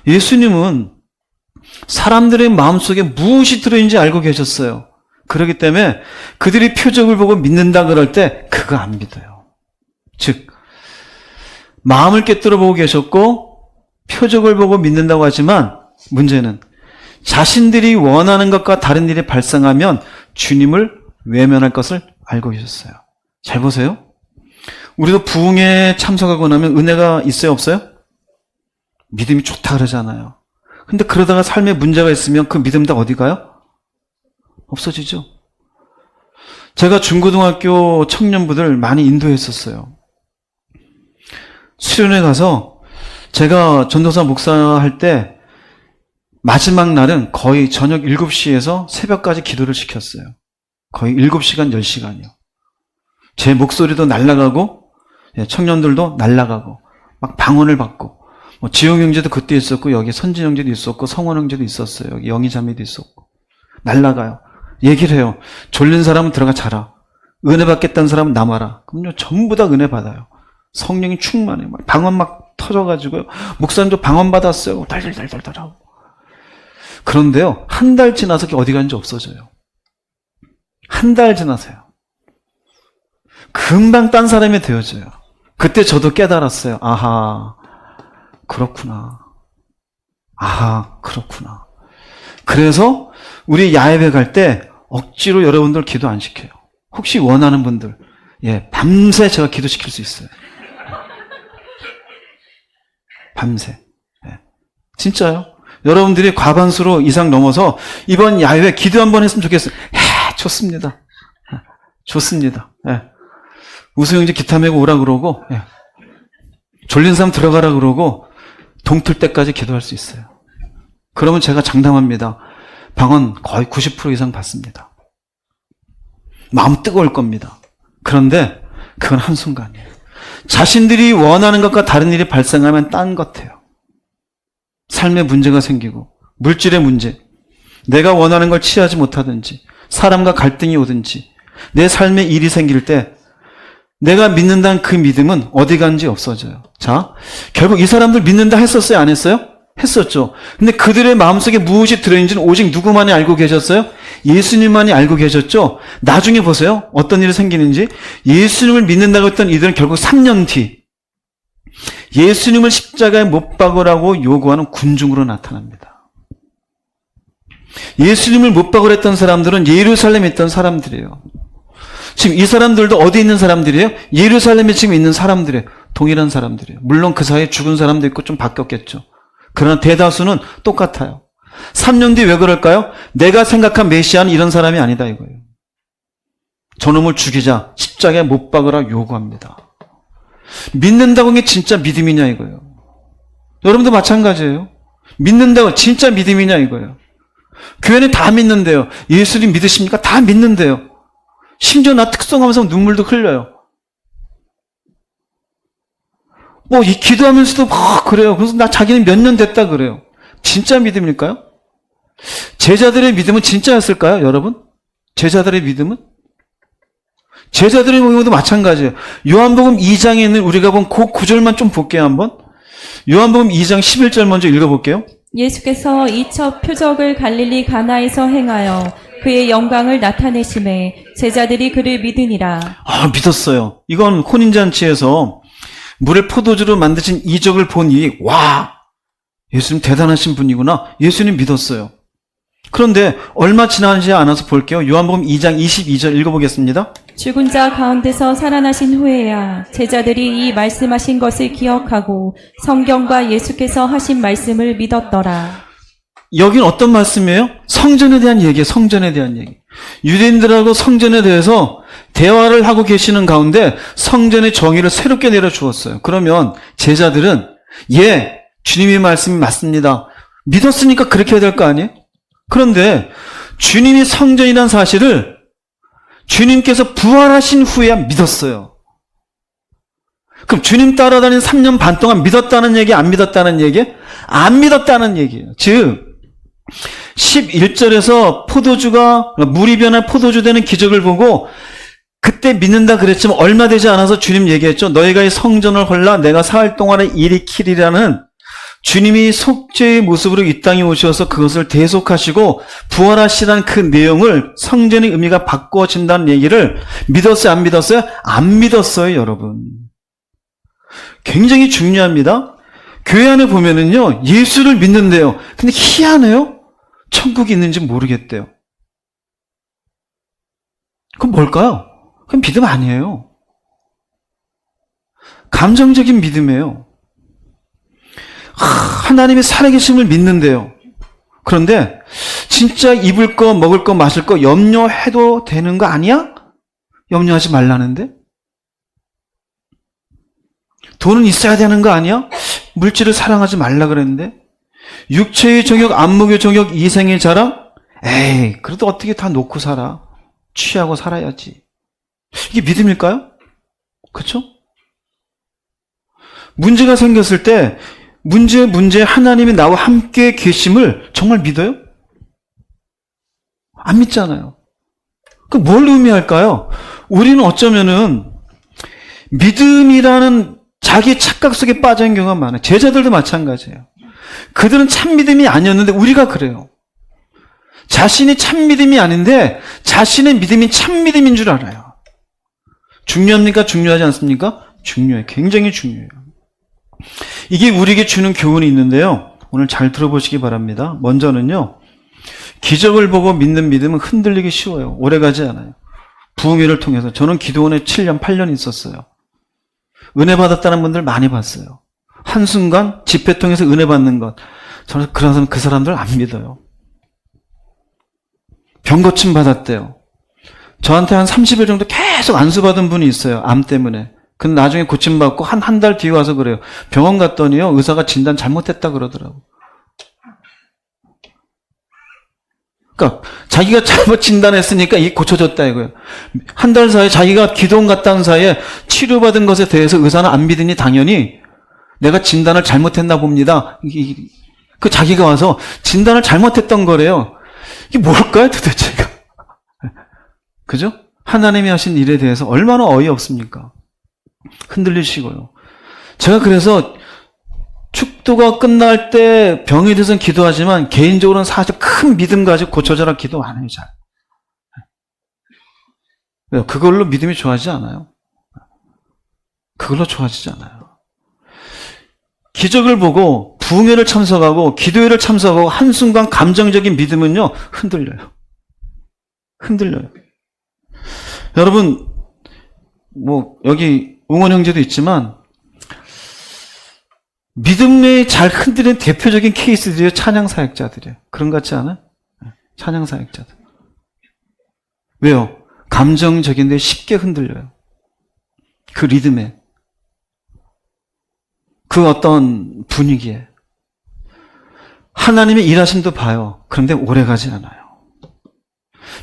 예수님은 사람들의 마음속에 무엇이 들어있는지 알고 계셨어요. 그렇기 때문에 그들이 표적을 보고 믿는다 그럴 때 그거 안 믿어요. 즉 마음을 꿰뚫어 보고 계셨고 표적을 보고 믿는다고 하지만 문제는 자신들이 원하는 것과 다른 일이 발생하면 주님을 외면할 것을 알고 계셨어요. 잘 보세요. 우리도 부흥에 참석하고 나면 은혜가 있어요, 없어요? 믿음이 좋다 그러잖아요. 근데 그러다가 삶에 문제가 있으면 그 믿음 다 어디 가요? 없어지죠. 제가 중고등학교 청년부들 많이 인도했었어요. 수련회 가서 제가 전도사 목사할 때 마지막 날은 거의 저녁 7시에서 새벽까지 기도를 시켰어요. 거의 7시간, 10시간이요. 제 목소리도 날아가고 청년들도 날아가고 막 방언을 받고 지용 형제도 그때 있었고 여기 선진 형제도 있었고 성원 형제도 있었어요. 여기 영희 자매도 있었고 날아가요. 얘기를 해요. 졸린 사람은 들어가 자라. 은혜 받겠다는 사람은 남아라. 그럼요 전부 다 은혜 받아요. 성령이 충만해요. 방언 막 터져가지고요. 목사님도 방언 받았어요. 달달달달달 하고. 그런데요 한 달 지나서 어디 간지 없어져요. 한 달 지나서요. 금방 딴 사람이 되어져요. 그때 저도 깨달았어요. 아하, 그렇구나. 아하, 그렇구나. 그래서 우리 야외에 갈 때 억지로 여러분들 기도 안 시켜요. 혹시 원하는 분들, 밤새 제가 기도시킬 수 있어요. 밤새. 진짜요? 여러분들이 과반수로 이상 넘어서 이번 야외 기도 한번 했으면 좋겠어요. 좋습니다. 좋습니다. 우수형제 기타 메고 오라 그러고 졸린 사람 들어가라 그러고 동틀 때까지 기도할 수 있어요. 그러면 제가 장담합니다. 방언 거의 90% 이상 받습니다. 마음 뜨거울 겁니다. 그런데 그건 한순간이에요. 자신들이 원하는 것과 다른 일이 발생하면 딴 것 같아요. 삶에 문제가 생기고 물질의 문제, 내가 원하는 걸 취하지 못하든지 사람과 갈등이 오든지 내 삶에 일이 생길 때 내가 믿는다는 그 믿음은 어디 간지 없어져요. 자, 결국 이 사람들 믿는다 했었어요? 안 했어요? 했었죠. 근데 그들의 마음속에 무엇이 들어있는지는 오직 누구만이 알고 계셨어요? 예수님만이 알고 계셨죠? 나중에 보세요. 어떤 일이 생기는지. 예수님을 믿는다고 했던 이들은 결국 3년 뒤 예수님을 십자가에 못 박으라고 요구하는 군중으로 나타납니다. 예수님을 못 박으랬던 사람들은 예루살렘에 있던 사람들이에요. 지금 이 사람들도 어디 있는 사람들이에요? 예루살렘에 지금 있는 사람들이에요. 동일한 사람들이에요. 물론 그 사이에 죽은 사람도 있고 좀 바뀌었겠죠. 그러나 대다수는 똑같아요. 3년 뒤 왜 그럴까요? 내가 생각한 메시아는 이런 사람이 아니다 이거예요. 저놈을 죽이자, 십자가에 못 박으라 요구합니다. 믿는다고 게 진짜 믿음이냐 이거예요. 여러분도 마찬가지예요. 믿는다고 진짜 믿음이냐 이거예요. 교회는 다 믿는데요. 예수님 믿으십니까? 다 믿는데요. 심지어 나 특성하면서 눈물도 흘려요. 이 기도하면서도 막 그래요. 그래서 나 자기는 몇 년 됐다 그래요. 진짜 믿음일까요? 제자들의 믿음은 진짜였을까요, 여러분? 제자들의 믿음은? 제자들의 믿음도 마찬가지예요. 요한복음 2장에 있는 우리가 본 그 구절만 좀 볼게요, 한번. 요한복음 2장 11절 먼저 읽어볼게요. 예수께서 이 첫 표적을 갈릴리 가나에서 행하여 그의 영광을 나타내심에 제자들이 그를 믿으니라. 믿었어요. 이건 혼인잔치에서 물을 포도주로 만드신 이적을 보니 와, 예수님 대단하신 분이구나. 예수님 믿었어요. 그런데 얼마 지나지 않아서 볼게요. 요한복음 2장 22절 읽어보겠습니다. 죽은 자 가운데서 살아나신 후에야 제자들이 이 말씀하신 것을 기억하고 성경과 예수께서 하신 말씀을 믿었더라. 여긴 어떤 말씀이에요? 성전에 대한 얘기예요. 성전에 대한 얘기. 유대인들하고 성전에 대해서 대화를 하고 계시는 가운데 성전의 정의를 새롭게 내려주었어요. 그러면 제자들은 주님의 말씀이 맞습니다. 믿었으니까 그렇게 해야 될 거 아니에요? 그런데 주님이 성전이라는 사실을 주님께서 부활하신 후에야 믿었어요. 그럼 주님 따라다닌 3년 반 동안 믿었다는 얘기, 안 믿었다는 얘기? 안 믿었다는 얘기예요. 즉 11절에서 물이 변한 포도주 되는 기적을 보고 그때 믿는다 그랬지만 얼마 되지 않아서 주님 얘기했죠. 너희가 이 성전을 헐라 내가 사흘 동안에 일으키리라는 주님이 속죄의 모습으로 이 땅에 오셔서 그것을 대속하시고 부활하시라는 그 내용을 성전의 의미가 바꿔진다는 얘기를 믿었어요? 안 믿었어요? 안 믿었어요, 여러분. 굉장히 중요합니다. 교회 안에 보면은요, 예수를 믿는데요. 근데 희한해요. 천국이 있는지 모르겠대요. 그럼 뭘까요? 그럼 믿음 아니에요. 감정적인 믿음이에요. 하나님의 살아계심을 믿는데요. 그런데 진짜 입을 거, 먹을 거, 마실 거 염려해도 되는 거 아니야? 염려하지 말라는데? 돈은 있어야 되는 거 아니야? 물질을 사랑하지 말라 그랬는데? 육체의 정욕, 안목의 정욕, 이생의 자랑? 그래도 어떻게 다 놓고 살아? 취하고 살아야지. 이게 믿음일까요? 그렇죠? 문제가 생겼을 때 문제 하나님이 나와 함께 계심을 정말 믿어요? 안 믿잖아요. 그럼 뭘 의미할까요? 우리는 어쩌면은 믿음이라는 자기 착각 속에 빠져 있는 경우가 많아요. 제자들도 마찬가지예요. 그들은 참 믿음이 아니었는데 우리가 그래요. 자신이 참 믿음이 아닌데 자신의 믿음이 참 믿음인 줄 알아요. 중요합니까? 중요하지 않습니까? 중요해요. 굉장히 중요해요. 이게 우리에게 주는 교훈이 있는데요. 오늘 잘 들어보시기 바랍니다. 먼저는요. 기적을 보고 믿는 믿음은 흔들리기 쉬워요. 오래가지 않아요. 부흥회를 통해서 저는 기도원에 7년, 8년 있었어요. 은혜 받았다는 분들 많이 봤어요. 한순간 집회 통해서 은혜 받는 것. 저는 그 사람들 안 믿어요. 병 고침 받았대요. 저한테 한 30일 정도 계속 안수받은 분이 있어요. 암 때문에. 근데 나중에 고침받고 한 달 뒤에 와서 그래요. 병원 갔더니요. 의사가 진단 잘못했다 그러더라고. 그러니까 자기가 잘못 진단했으니까 이게 고쳐졌다 이거예요. 한 달 사이에 자기가 기도원 갔다는 사이에 치료받은 것에 대해서 의사는 안 믿으니 당연히 내가 진단을 잘못했나 봅니다. 그 자기가 와서 진단을 잘못했던 거래요. 이게 뭘까요 도대체가? 그죠? 하나님이 하신 일에 대해서 얼마나 어이없습니까? 흔들리시고요. 제가 그래서 축도가 끝날 때 병에 대해서는 기도하지만 개인적으로는 사실 큰 믿음 가지고 고쳐져라 기도 안 해요. 잘. 그걸로 믿음이 좋아지지 않아요. 그걸로 좋아지지 않아요. 기적을 보고 부흥회를 참석하고 기도회를 참석하고 한순간 감정적인 믿음은요 흔들려요. 흔들려요. 여러분 여기 웅원 형제도 있지만 믿음에 잘 흔들리는 대표적인 케이스들이에요. 찬양 사역자들이에요. 그런 것 같지 않아요? 찬양 사역자들. 왜요? 감정적인데 쉽게 흔들려요. 그 리듬에. 그 어떤 분위기에. 하나님의 일하심도 봐요. 그런데 오래가지 않아요.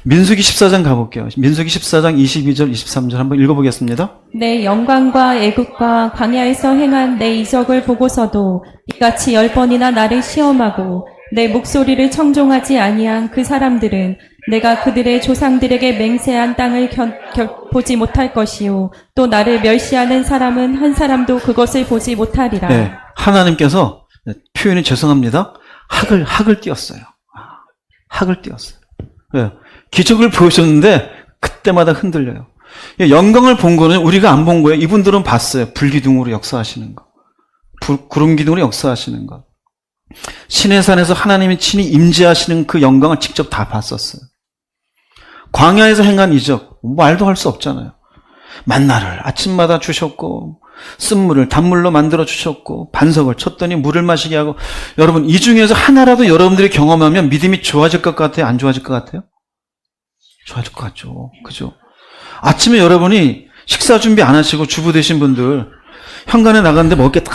민수기 14장 가볼게요. 민수기 14장 22절 23절 한번 읽어보겠습니다. 내 영광과 애국과 광야에서 행한 내 이적을 보고서도 이같이 10번이나 나를 시험하고 내 목소리를 청종하지 아니한 그 사람들은 내가 그들의 조상들에게 맹세한 땅을 보지 못할 것이요 또 나를 멸시하는 사람은 한 사람도 그것을 보지 못하리라. 네, 하나님께서 표현이 죄송합니다. 학을 띄었어요. 학을 띄었어요. 왜? 기적을 보여줬는데 그때마다 흔들려요. 영광을 본 거는 우리가 안 본 거예요. 이분들은 봤어요. 불기둥으로 역사하시는 거. 구름기둥으로 역사하시는 거. 신의 산에서 하나님이 친히 임재하시는 그 영광을 직접 다 봤었어요. 광야에서 행한 이적, 말도 할 수 없잖아요. 만나를 아침마다 주셨고 쓴물을 단물로 만들어 주셨고 반석을 쳤더니 물을 마시게 하고. 여러분, 이 중에서 하나라도 여러분들이 경험하면 믿음이 좋아질 것 같아요? 안 좋아질 것 같아요? 좋아질 것 같죠. 그죠? 아침에 여러분이 식사 준비 안 하시고 주부 되신 분들 현관에 나갔는데 먹을 게 다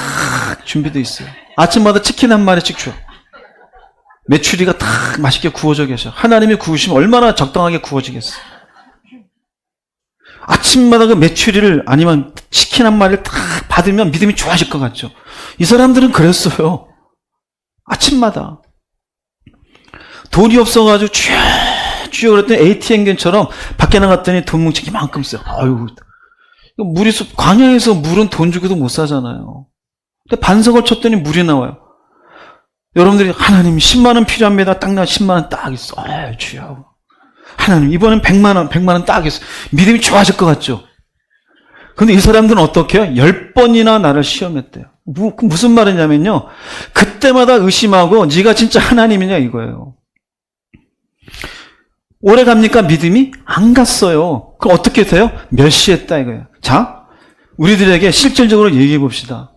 준비되어 있어요. 아침마다 치킨 한 마리씩 줘. 메추리가 다 맛있게 구워져 계셔. 하나님이 구우시면 얼마나 적당하게 구워지겠어요. 아침마다 그 메추리를 아니면 치킨 한 마리를 딱 받으면 믿음이 좋아질 것 같죠. 이 사람들은 그랬어요. 아침마다. 돈이 없어가지고 쥐어 그랬더니 ATM기처럼 밖에 나갔더니 돈 뭉치기 만큼 써요. 아유, 물이 광야에서 물은 돈 주고도 못 사잖아요. 근데 반석을 쳤더니 물이 나와요. 여러분들이 하나님 10만 원 필요합니다. 딱 나 10만 원 딱 있어. 아유, 주여. 하나님 이번엔 100만 원 딱 있어. 믿음이 좋아질 것 같죠. 근데 이 사람들은 어떻게 해요? 10번이나 나를 시험했대요. 무슨 말이냐면요. 그때마다 의심하고 네가 진짜 하나님이냐 이거예요. 오래 갑니까? 믿음이? 안 갔어요. 그럼 어떻게 돼요? 멸시했다 이거예요. 자, 우리들에게 실질적으로 얘기해 봅시다.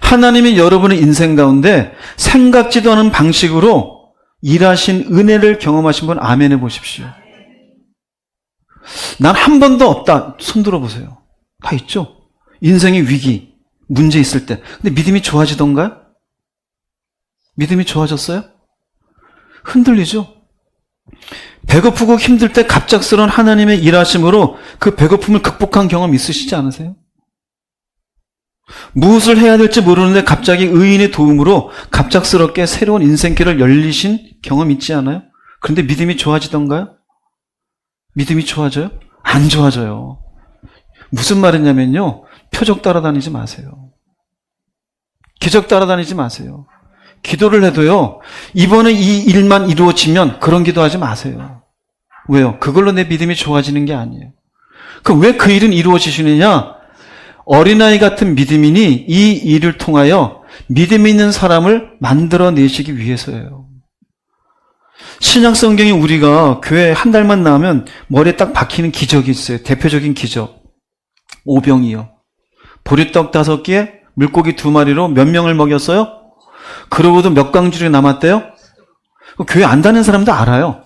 하나님이 여러분의 인생 가운데 생각지도 않은 방식으로 일하신 은혜를 경험하신 분 아멘 해보십시오. 난 한 번도 없다. 손 들어보세요. 다 있죠? 인생의 위기, 문제 있을 때. 근데 믿음이 좋아지던가요? 믿음이 좋아졌어요? 흔들리죠? 배고프고 힘들 때 갑작스러운 하나님의 일하심으로 그 배고픔을 극복한 경험 있으시지 않으세요? 무엇을 해야 될지 모르는데 갑자기 의인의 도움으로 갑작스럽게 새로운 인생길을 열리신 경험 있지 않아요? 그런데 믿음이 좋아지던가요? 믿음이 좋아져요? 안 좋아져요. 무슨 말이냐면요. 표적 따라다니지 마세요. 기적 따라다니지 마세요. 기도를 해도요. 이번에 이 일만 이루어지면 그런 기도하지 마세요. 왜요? 그걸로 내 믿음이 좋아지는 게 아니에요. 그럼 왜 그 일은 이루어지시느냐? 어린아이 같은 믿음이니 이 일을 통하여 믿음 있는 사람을 만들어내시기 위해서예요. 신약 성경에 우리가 교회 한 달만 나오면 머리에 딱 박히는 기적이 있어요. 대표적인 기적. 오병이요. 보리떡 5개, 물고기 2마리로 몇 명을 먹였어요? 그러고도 몇 광줄이 남았대요? 교회 안 다니는 사람도 알아요.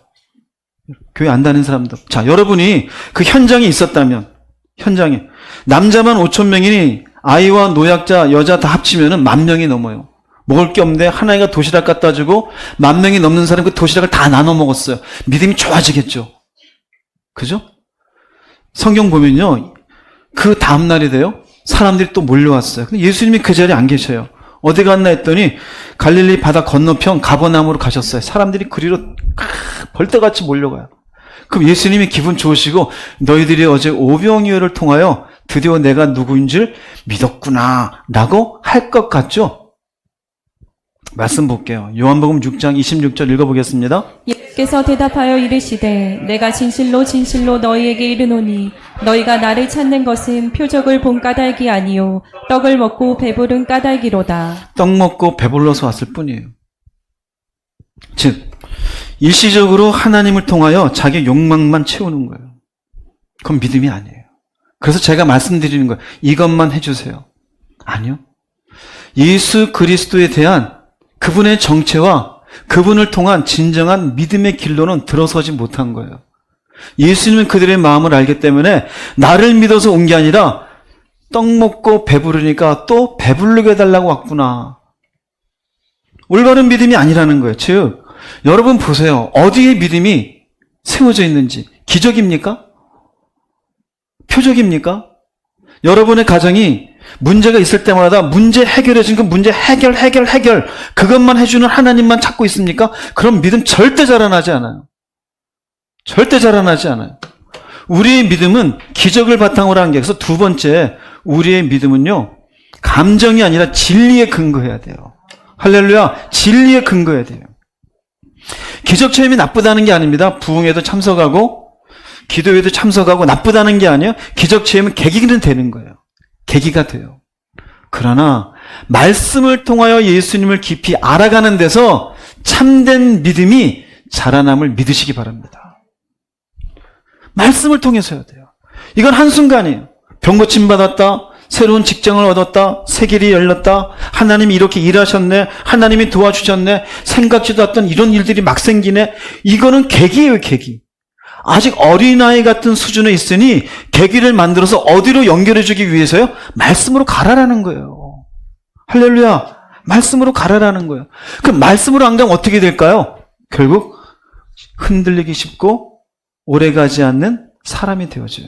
교회 안 다니는 사람도. 자, 여러분이 그 현장에 있었다면, 현장에 남자만 5,000명이니 아이와 노약자, 여자 다 합치면은 10,000명이 넘어요. 먹을 게 없는데 하나이가 도시락 갖다 주고 10,000명이 넘는 사람이 그 도시락을 다 나눠 먹었어요. 믿음이 좋아지겠죠. 그죠? 성경 보면요. 그 다음날이 돼요. 사람들이 또 몰려왔어요. 근데 예수님이 그 자리에 안 계셔요. 어디 갔나 했더니 갈릴리 바다 건너편 가버나움으로 가셨어요. 사람들이 그리로 벌떼같이 몰려가요. 그럼 예수님이 기분 좋으시고 너희들이 어제 오병이어를 통하여 드디어 내가 누구인 줄 믿었구나 라고 할 것 같죠? 말씀 볼게요. 요한복음 6장 26절 읽어보겠습니다. 예수께서 대답하여 이르시되 내가 진실로 진실로 너희에게 이르노니 너희가 나를 찾는 것은 표적을 본 까닭이 아니요 떡을 먹고 배부른 까닭이로다. 떡 먹고 배불러서 왔을 뿐이에요. 즉 일시적으로 하나님을 통하여 자기 욕망만 채우는 거예요. 그건 믿음이 아니에요. 그래서 제가 말씀드리는 거예요. 이것만 해주세요. 아니요. 예수 그리스도에 대한 그분의 정체와 그분을 통한 진정한 믿음의 길로는 들어서지 못한 거예요. 예수님은 그들의 마음을 알기 때문에 나를 믿어서 온 게 아니라 떡 먹고 배부르니까 또 배부르게 해달라고 왔구나. 올바른 믿음이 아니라는 거예요. 즉, 여러분 보세요. 어디에 믿음이 세워져 있는지. 기적입니까? 표적입니까? 여러분의 가정이 문제가 있을 때마다 문제 해결해준 그 문제 해결. 그것만 해주는 하나님만 찾고 있습니까? 그럼 믿음 절대 자라나지 않아요. 절대 자라나지 않아요. 우리의 믿음은 기적을 바탕으로 한 게, 그래서 두 번째, 우리의 믿음은요, 감정이 아니라 진리에 근거해야 돼요. 할렐루야, 진리에 근거해야 돼요. 기적 체험이 나쁘다는 게 아닙니다. 부흥회도 참석하고, 기도회도 참석하고 나쁘다는 게 아니에요. 기적 체험은 계기는 되는 거예요. 계기가 돼요. 그러나 말씀을 통하여 예수님을 깊이 알아가는 데서 참된 믿음이 자라남을 믿으시기 바랍니다. 말씀을 통해서 해야 돼요. 이건 한순간이에요. 병 고침 받았다, 새로운 직장을 얻었다, 새 길이 열렸다, 하나님이 이렇게 일하셨네, 하나님이 도와주셨네, 생각지도 않던 이런 일들이 막 생기네. 이거는 계기예요, 계기. 아직 어린아이 같은 수준에 있으니 계기를 만들어서 어디로 연결해주기 위해서요? 말씀으로 가라라는 거예요. 할렐루야. 말씀으로 가라라는 거예요. 그럼 말씀으로 안 가면 어떻게 될까요? 결국 흔들리기 쉽고 오래가지 않는 사람이 되어져요.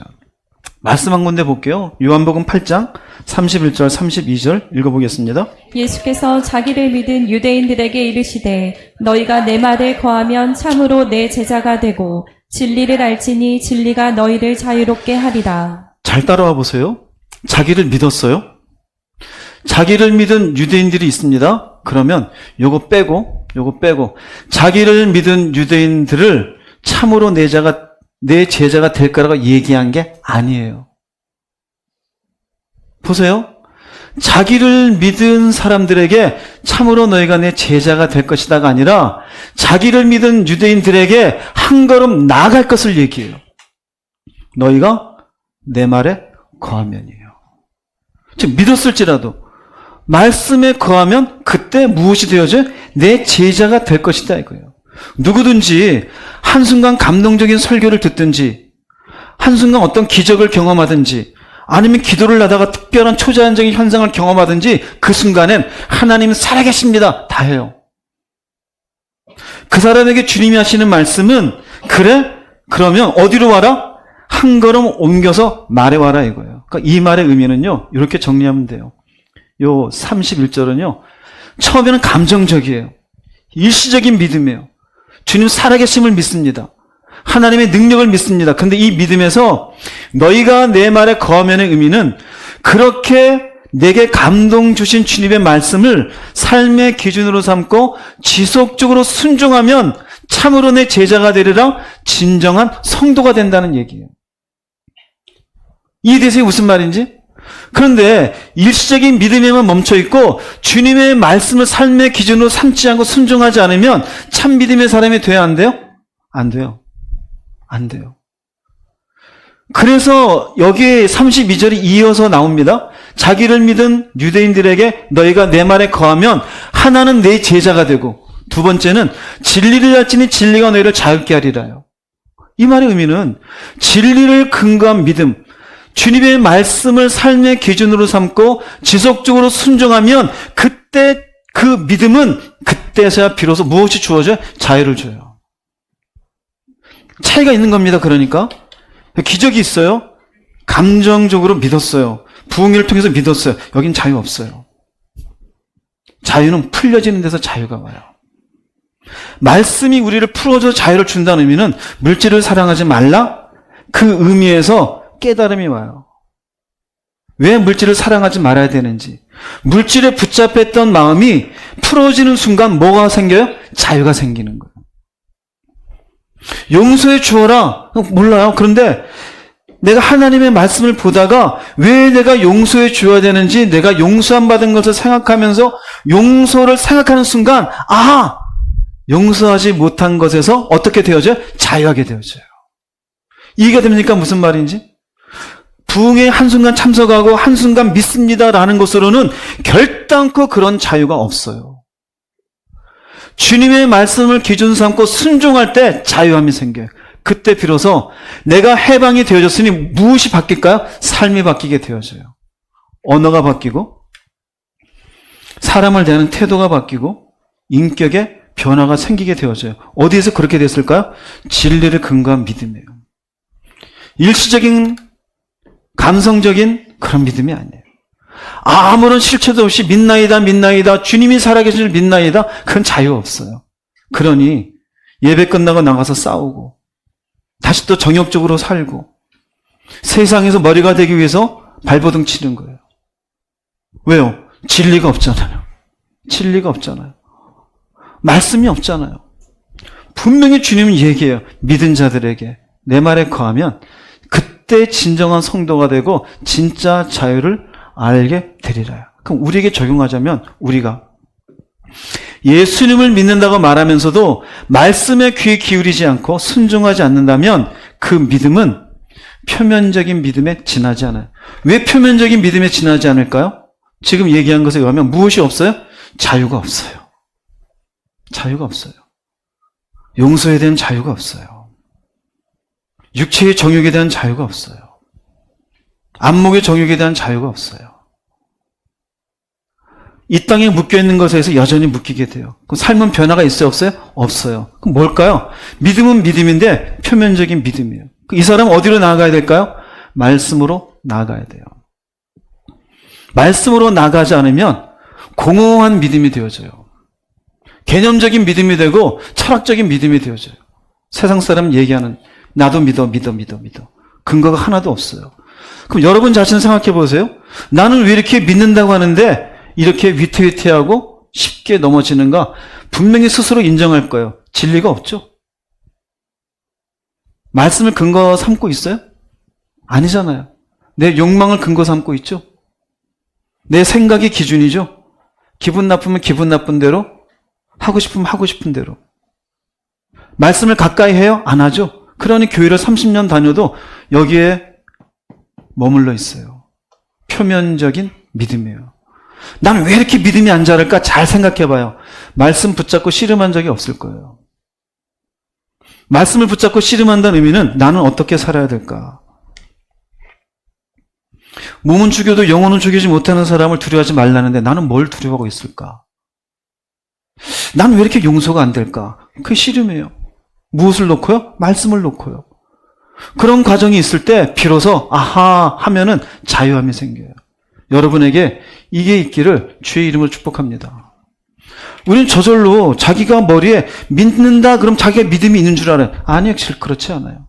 말씀 한 군데 볼게요. 요한복음 8장 31절 32절 읽어보겠습니다. 예수께서 자기를 믿은 유대인들에게 이르시되 너희가 내 말에 거하면 참으로 내 제자가 되고 진리를 알지니 진리가 너희를 자유롭게 하리라. 잘 따라와 보세요. 자기를 믿었어요. 자기를 믿은 유대인들이 있습니다. 그러면 요거 빼고 자기를 믿은 유대인들을 참으로 내 제자가 될 거라고 얘기한 게 아니에요. 보세요. 자기를 믿은 사람들에게 참으로 너희가 내 제자가 될 것이다가 아니라 자기를 믿은 유대인들에게 한 걸음 나아갈 것을 얘기해요. 너희가 내 말에 거하면이에요. 즉 믿었을지라도 말씀에 거하면 그때 무엇이 되어져? 내 제자가 될 것이다 이거예요. 누구든지 한순간 감동적인 설교를 듣든지 한순간 어떤 기적을 경험하든지 아니면 기도를 하다가 특별한 초자연적인 현상을 경험하든지 그 순간엔 하나님은 살아계십니다. 다 해요. 그 사람에게 주님이 하시는 말씀은 그래? 그러면 어디로 와라? 한 걸음 옮겨서 말해와라 이거예요. 그러니까 이 말의 의미는요. 이렇게 정리하면 돼요. 요 31절은요. 처음에는 감정적이에요. 일시적인 믿음이에요. 주님 살아계심을 믿습니다. 하나님의 능력을 믿습니다. 근데 이 믿음에서 너희가 내 말에 거하면의 의미는 그렇게 내게 감동 주신 주님의 말씀을 삶의 기준으로 삼고 지속적으로 순종하면 참으로 내 제자가 되리라 진정한 성도가 된다는 얘기예요. 이해되세요? 무슨 말인지? 그런데 일시적인 믿음에만 멈춰있고 주님의 말씀을 삶의 기준으로 삼지 않고 순종하지 않으면 참 믿음의 사람이 돼야 안 돼요? 안 돼요. 안 돼요. 그래서 여기 32절이 이어서 나옵니다. 자기를 믿은 유대인들에게 너희가 내 말에 거하면 하나는 내 제자가 되고 두 번째는 진리를 알지니 진리가 너희를 자유롭게 하리라요. 이 말의 의미는 진리를 근거한 믿음, 주님의 말씀을 삶의 기준으로 삼고 지속적으로 순종하면 그때 그 믿음은 그때서야 비로소 무엇이 주어져요? 자유를 줘요. 차이가 있는 겁니다. 그러니까 기적이 있어요. 감정적으로 믿었어요. 부흥회를 통해서 믿었어요. 여긴 자유 없어요. 자유는 풀려지는 데서 자유가 와요. 말씀이 우리를 풀어줘 자유를 준다는 의미는 물질을 사랑하지 말라? 그 의미에서 깨달음이 와요. 왜 물질을 사랑하지 말아야 되는지. 물질에 붙잡혔던 마음이 풀어지는 순간 뭐가 생겨요? 자유가 생기는 거예요. 용서해 주어라. 몰라요. 그런데 내가 하나님의 말씀을 보다가 왜 내가 용서해 주어야 되는지 내가 용서함 받은 것을 생각하면서 용서를 생각하는 순간 용서하지 못한 것에서 어떻게 되어져요? 자유하게 되어져요. 이해가 됩니까? 무슨 말인지? 부흥에 한순간 참석하고 한순간 믿습니다라는 것으로는 결단코 그런 자유가 없어요. 주님의 말씀을 기준 삼고 순종할 때 자유함이 생겨요. 그때 비로소 내가 해방이 되어졌으니 무엇이 바뀔까요? 삶이 바뀌게 되어져요. 언어가 바뀌고 사람을 대하는 태도가 바뀌고 인격의 변화가 생기게 되어져요. 어디에서 그렇게 됐을까요? 진리를 근거한 믿음이에요. 일시적인 감성적인 그런 믿음이 아니에요. 아무런 실체도 없이 믿나이다 주님이 살아계신 줄 믿나이다. 그건 자유 없어요. 그러니 예배 끝나고 나가서 싸우고 다시 또 정욕적으로 살고 세상에서 머리가 되기 위해서 발버둥 치는 거예요. 왜요? 진리가 없잖아요. 진리가 없잖아요. 말씀이 없잖아요. 분명히 주님은 얘기해요. 믿은 자들에게 내 말에 거하면 그때 진정한 성도가 되고 진짜 자유를 알게 되리라. 그럼 우리에게 적용하자면 우리가 예수님을 믿는다고 말하면서도 말씀에 귀 기울이지 않고 순종하지 않는다면 그 믿음은 표면적인 믿음에 지나지 않아요. 왜 표면적인 믿음에 지나지 않을까요? 지금 얘기한 것에 의하면 무엇이 없어요? 자유가 없어요. 자유가 없어요. 용서에 대한 자유가 없어요. 육체의 정욕에 대한 자유가 없어요. 안목의 정욕에 대한 자유가 없어요. 이 땅에 묶여있는 것에서 여전히 묶이게 돼요. 그럼 삶은 변화가 있어요? 없어요? 없어요. 그럼 뭘까요? 믿음은 믿음인데 표면적인 믿음이에요. 이 사람은 어디로 나아가야 될까요? 말씀으로 나아가야 돼요. 말씀으로 나가지 않으면 공허한 믿음이 되어져요. 개념적인 믿음이 되고 철학적인 믿음이 되어져요. 세상 사람 얘기하는 나도 믿어. 근거가 하나도 없어요. 그럼 여러분 자신 생각해 보세요. 나는 왜 이렇게 믿는다고 하는데 이렇게 위태위태하고 쉽게 넘어지는가? 분명히 스스로 인정할 거예요. 진리가 없죠? 말씀을 근거 삼고 있어요? 아니잖아요. 내 욕망을 근거 삼고 있죠? 내 생각이 기준이죠? 기분 나쁘면 기분 나쁜 대로, 하고 싶으면 하고 싶은 대로. 말씀을 가까이 해요? 안 하죠? 그러니 교회를 30년 다녀도 여기에 머물러 있어요. 표면적인 믿음이에요. 난 왜 이렇게 믿음이 안 자랄까? 잘 생각해봐요. 말씀 붙잡고 씨름한 적이 없을 거예요. 말씀을 붙잡고 씨름한다는 의미는 나는 어떻게 살아야 될까? 몸은 죽여도 영혼은 죽이지 못하는 사람을 두려워하지 말라는데 나는 뭘 두려워하고 있을까? 나는 왜 이렇게 용서가 안 될까? 그게 씨름이에요. 무엇을 놓고요? 말씀을 놓고요. 그런 과정이 있을 때 비로소 아하 하면은 자유함이 생겨요. 여러분에게 이게 있기를 주의 이름으로 축복합니다. 우리는 저절로 자기가 머리에 믿는다 그럼 자기가 믿음이 있는 줄 알아요. 아니요, 그렇지 않아요.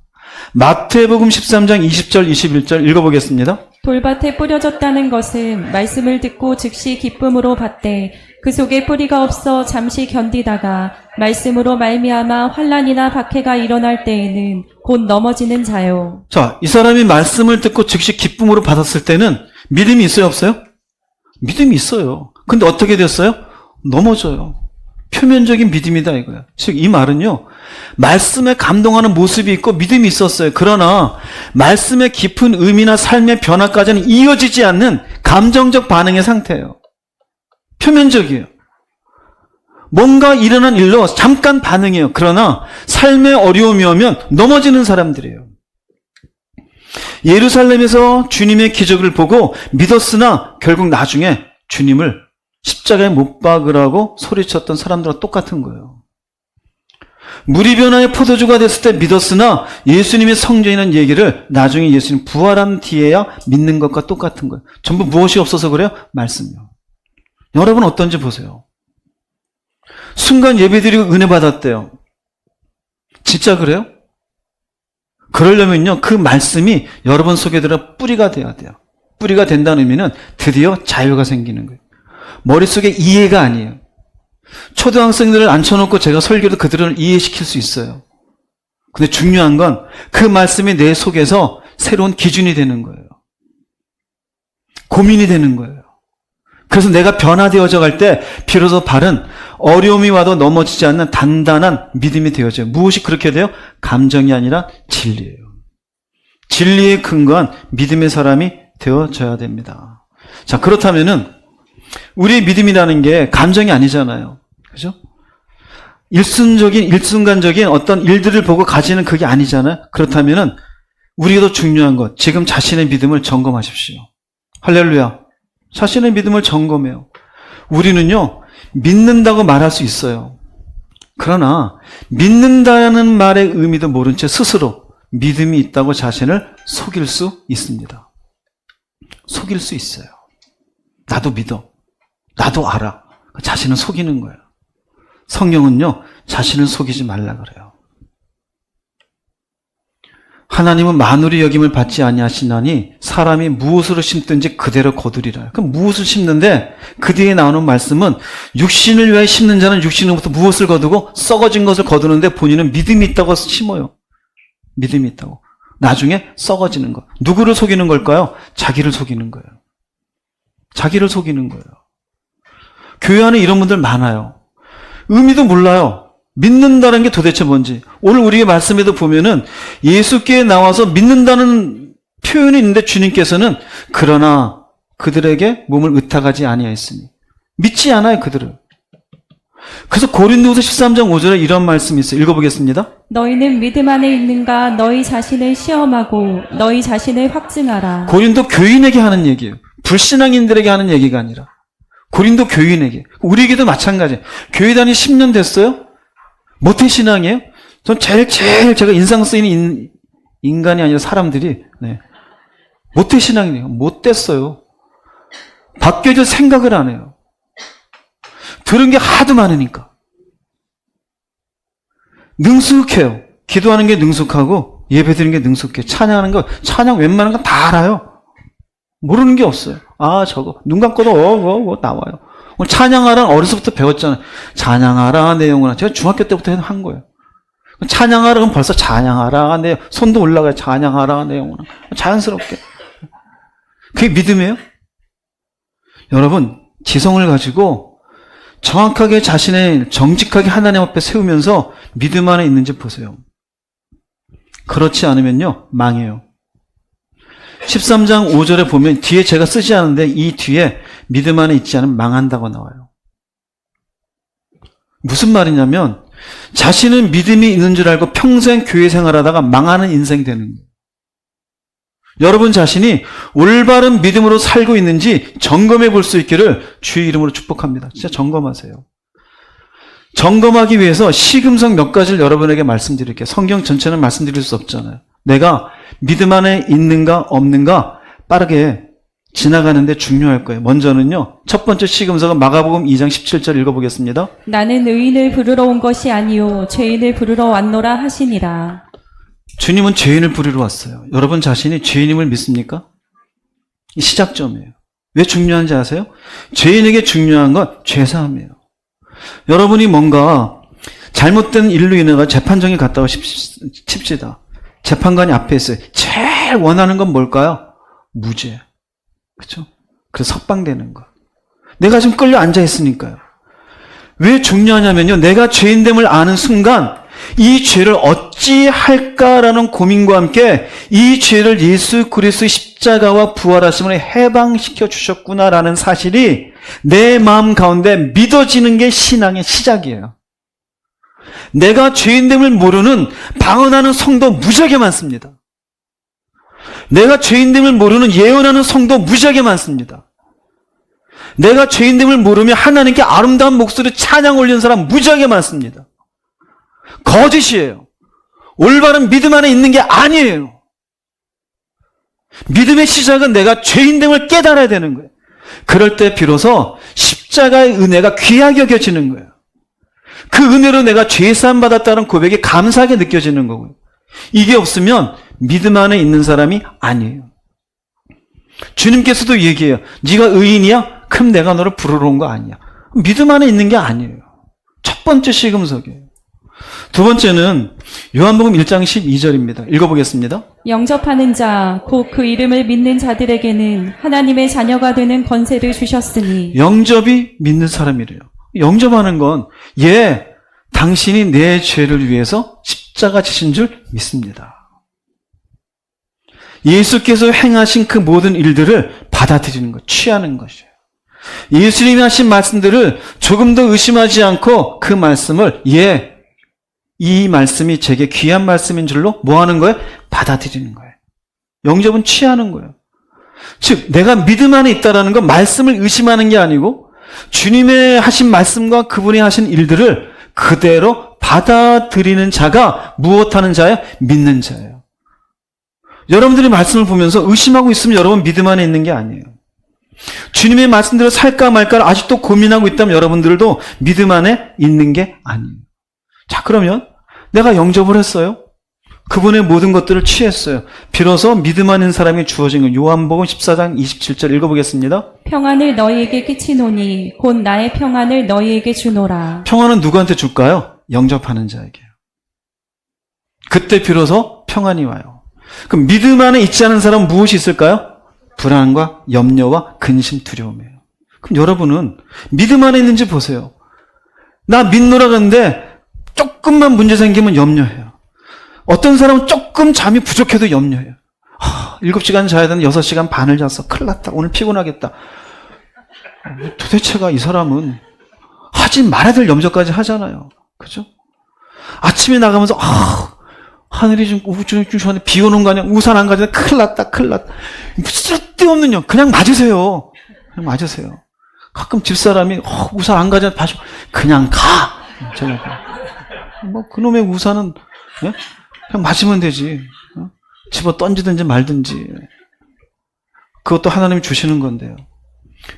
마태복음 13장 20절 21절 읽어보겠습니다. 돌밭에 뿌려졌다는 것은 말씀을 듣고 즉시 기쁨으로 받되 그 속에 뿌리가 없어 잠시 견디다가 말씀으로 말미암아 환난이나 박해가 일어날 때에는 곧 넘어지는 자요. 자, 이 사람이 말씀을 듣고 즉시 기쁨으로 받았을 때는 믿음이 있어요, 없어요? 믿음이 있어요. 근데 어떻게 됐어요? 넘어져요. 표면적인 믿음이다 이거야. 즉 이 말은요. 말씀에 감동하는 모습이 있고 믿음이 있었어요. 그러나 말씀의 깊은 의미나 삶의 변화까지는 이어지지 않는 감정적 반응의 상태예요. 표면적이에요. 뭔가 일어난 일로 잠깐 반응해요. 그러나 삶의 어려움이 오면 넘어지는 사람들이에요. 예루살렘에서 주님의 기적을 보고 믿었으나 결국 나중에 주님을 십자가에 못 박으라고 소리쳤던 사람들과 똑같은 거예요. 물이 변화의 포도주가 됐을 때 믿었으나 예수님의 성전이라는 얘기를 나중에 예수님 부활한 뒤에야 믿는 것과 똑같은 거예요. 전부 무엇이 없어서 그래요? 말씀이요. 여러분 어떤지 보세요. 순간 예배드리고 은혜 받았대요. 진짜 그래요? 그러려면요, 그 말씀이 여러분 속에 들어 뿌리가 돼야 돼요. 뿌리가 된다는 의미는 드디어 자유가 생기는 거예요. 머릿속에 이해가 아니에요. 초등학생들을 앉혀놓고 제가 설교도 그들을 이해시킬 수 있어요. 근데 중요한 건 그 말씀이 내 속에서 새로운 기준이 되는 거예요. 고민이 되는 거예요. 그래서 내가 변화되어져 갈 때 비로소 바른 어려움이 와도 넘어지지 않는 단단한 믿음이 되어져요. 무엇이 그렇게 돼요? 감정이 아니라 진리예요. 진리에 근거한 믿음의 사람이 되어져야 됩니다. 자, 그렇다면은 우리의 믿음이라는 게 감정이 아니잖아요. 그죠? 일순간적인 어떤 일들을 보고 가지는 그게 아니잖아요. 그렇다면은 우리가 더 중요한 것, 지금 자신의 믿음을 점검하십시오. 할렐루야. 자신의 믿음을 점검해요. 우리는요, 믿는다고 말할 수 있어요. 그러나 믿는다는 말의 의미도 모른 채 스스로 믿음이 있다고 자신을 속일 수 있습니다. 속일 수 있어요. 나도 믿어. 나도 알아. 자신을 속이는 거예요. 성경은요, 자신을 속이지 말라 그래요. 하나님은 만울의 여김을 받지 아니하시나니 사람이 무엇으로 심든지 그대로 거두리라. 그럼 무엇을 심는데 그 뒤에 나오는 말씀은 육신을 위하여 심는 자는 육신으로부터 무엇을 거두고 썩어진 것을 거두는데 본인은 믿음이 있다고 심어요. 믿음이 있다고. 나중에 썩어지는 것. 누구를 속이는 걸까요? 자기를 속이는 거예요. 자기를 속이는 거예요. 교회 안에 이런 분들 많아요. 의미도 몰라요. 믿는다는 게 도대체 뭔지. 오늘 우리의 말씀에도 보면은 예수께 나와서 믿는다는 표현이 있는데 주님께서는 그러나 그들에게 몸을 의탁하지 아니하였으니 믿지 않아요, 그들을. 그래서 고린도후서 13장 5절에 이런 말씀이 있어요. 읽어보겠습니다. 너희는 믿음 안에 있는가 너희 자신을 시험하고 너희 자신을 확증하라. 고린도 교인에게 하는 얘기예요. 불신앙인들에게 하는 얘기가 아니라 고린도 교인에게. 우리에게도 마찬가지예요. 교회 다니 10년 됐어요? 모태신앙이에요? 전 제일 제가 인상 쓰이는 인간이 아니라 사람들이 모태신앙이에요. 못됐어요. 바뀌어질 생각을 안 해요. 들은 게 하도 많으니까. 능숙해요. 기도하는 게 능숙하고 예배 드리는 게 능숙해. 찬양하는 거, 찬양 웬만한 건 다 알아요. 모르는 게 없어요. 아, 저거 눈 감고도 나와요. 오늘 찬양하라는 어려서부터 배웠잖아요. 찬양하라 내용은 제가 중학교 때부터 한 거예요. 찬양하라 그럼 벌써 찬양하라 내용, 손도 올라가요. 찬양하라 내용은 자연스럽게. 그게 믿음이에요? 여러분, 지성을 가지고 정확하게 자신의 정직하게 하나님 앞에 세우면서 믿음 안에 있는지 보세요. 그렇지 않으면요, 망해요. 13장 5절에 보면 뒤에 제가 쓰지 않은데 이 뒤에 믿음 안에 있지 않으면 망한다고 나와요. 무슨 말이냐면 자신은 믿음이 있는 줄 알고 평생 교회 생활하다가 망하는 인생 되는 거예요. 여러분 자신이 올바른 믿음으로 살고 있는지 점검해 볼 수 있기를 주의 이름으로 축복합니다. 진짜 점검하세요. 점검하기 위해서 시금석 몇 가지를 여러분에게 말씀드릴게요. 성경 전체는 말씀드릴 수 없잖아요. 내가 믿음 안에 있는가 없는가 빠르게 지나가는데 중요할 거예요. 먼저는요, 첫 번째 시금석은 마가복음 2장 17절 읽어보겠습니다. 나는 의인을 부르러 온 것이 아니요 죄인을 부르러 왔노라 하시니라. 주님은 죄인을 부르러 왔어요. 여러분 자신이 죄인임을 믿습니까? 이 시작점이에요. 왜 중요한지 아세요? 죄인에게 중요한 건 죄사함이에요. 여러분이 뭔가 잘못된 일로 인해 재판정에 갔다고 칩시다. 재판관이 앞에 있어요. 제일 원하는 건 뭘까요? 무죄. 그렇죠? 그래서 석방되는 거. 내가 지금 끌려 앉아 있으니까요. 왜 중요하냐면요. 내가 죄인됨을 아는 순간 이 죄를 어찌 할까라는 고민과 함께 이 죄를 예수 그리스도의 십자가와 부활하심으로 해방시켜 주셨구나라는 사실이 내 마음 가운데 믿어지는 게 신앙의 시작이에요. 내가 죄인됨을 모르는 방언하는 성도 무지하게 많습니다. 내가 죄인됨을 모르는 예언하는 성도 무지하게 많습니다. 내가 죄인됨을 모르며 하나님께 아름다운 목소리로 찬양 올리는 사람 무지하게 많습니다. 거짓이에요. 올바른 믿음 안에 있는 게 아니에요. 믿음의 시작은 내가 죄인됨을 깨달아야 되는 거예요. 그럴 때 비로소 십자가의 은혜가 귀하게 여겨지는 거예요. 그 은혜로 내가 죄사함 받았다는 고백이 감사하게 느껴지는 거고요. 이게 없으면 믿음 안에 있는 사람이 아니에요. 주님께서도 얘기해요. 네가 의인이야? 그럼 내가 너를 부르러 온 거 아니야. 믿음 안에 있는 게 아니에요. 첫 번째 시금석이에요. 두 번째는 요한복음 1장 12절입니다. 읽어보겠습니다. 영접하는 자, 곧 그 이름을 믿는 자들에게는 하나님의 자녀가 되는 권세를 주셨으니. 영접이 믿는 사람이래요. 영접하는 건 당신이 내 죄를 위해서 십자가 지신 줄 믿습니다. 예수께서 행하신 그 모든 일들을 받아들이는 것, 취하는 것이에요. 예수님이 하신 말씀들을 조금 더 의심하지 않고 그 말씀을 이 말씀이 제게 귀한 말씀인 줄로 뭐 하는 거예요? 받아들이는 거예요. 영접은 취하는 거예요. 즉 내가 믿음 안에 있다라는 건 말씀을 의심하는 게 아니고 주님의 하신 말씀과 그분이 하신 일들을 그대로 받아들이는 자가 무엇하는 자예요? 믿는 자예요. 여러분들이 말씀을 보면서 의심하고 있으면 여러분 믿음 안에 있는 게 아니에요. 주님의 말씀대로 살까 말까 아직도 고민하고 있다면 여러분들도 믿음 안에 있는 게 아니에요. 자, 그러면 내가 영접을 했어요. 그분의 모든 것들을 취했어요. 비로소 믿음 안에 있는 사람이 주어진 것. 요한복음 14장 27절 읽어보겠습니다. 평안을 너희에게 끼치노니 곧 나의 평안을 너희에게 주노라. 평안은 누구한테 줄까요? 영접하는 자에게요. 그때 비로소 평안이 와요. 그럼 믿음 안에 있지 않은 사람은 무엇이 있을까요? 불안과 염려와 근심, 두려움이에요. 그럼 여러분은 믿음 안에 있는지 보세요. 나 믿노라 그러는데 조금만 문제 생기면 염려해요. 어떤 사람은 조금 잠이 부족해도 염려해요. 7시간 자야 되는데 6시간 반을 잤어. 큰일 났다. 오늘 피곤하겠다. 도대체가 이 사람은 하지 말아야 될 염려까지 하잖아요. 그죠? 아침에 나가면서 하늘이 좀 우중충하네. 비 오는 거 아니야? 우산 안 가지고 큰일 났다. 쓸데없는 영. 그냥 맞으세요. 그냥 맞으세요. 가끔 집사람이 우산 안 가지고 봐줘. 그냥 가. 뭐 그놈의 우산은 그냥 맞으면 되지. 집어 던지든지 말든지. 그것도 하나님이 주시는 건데요.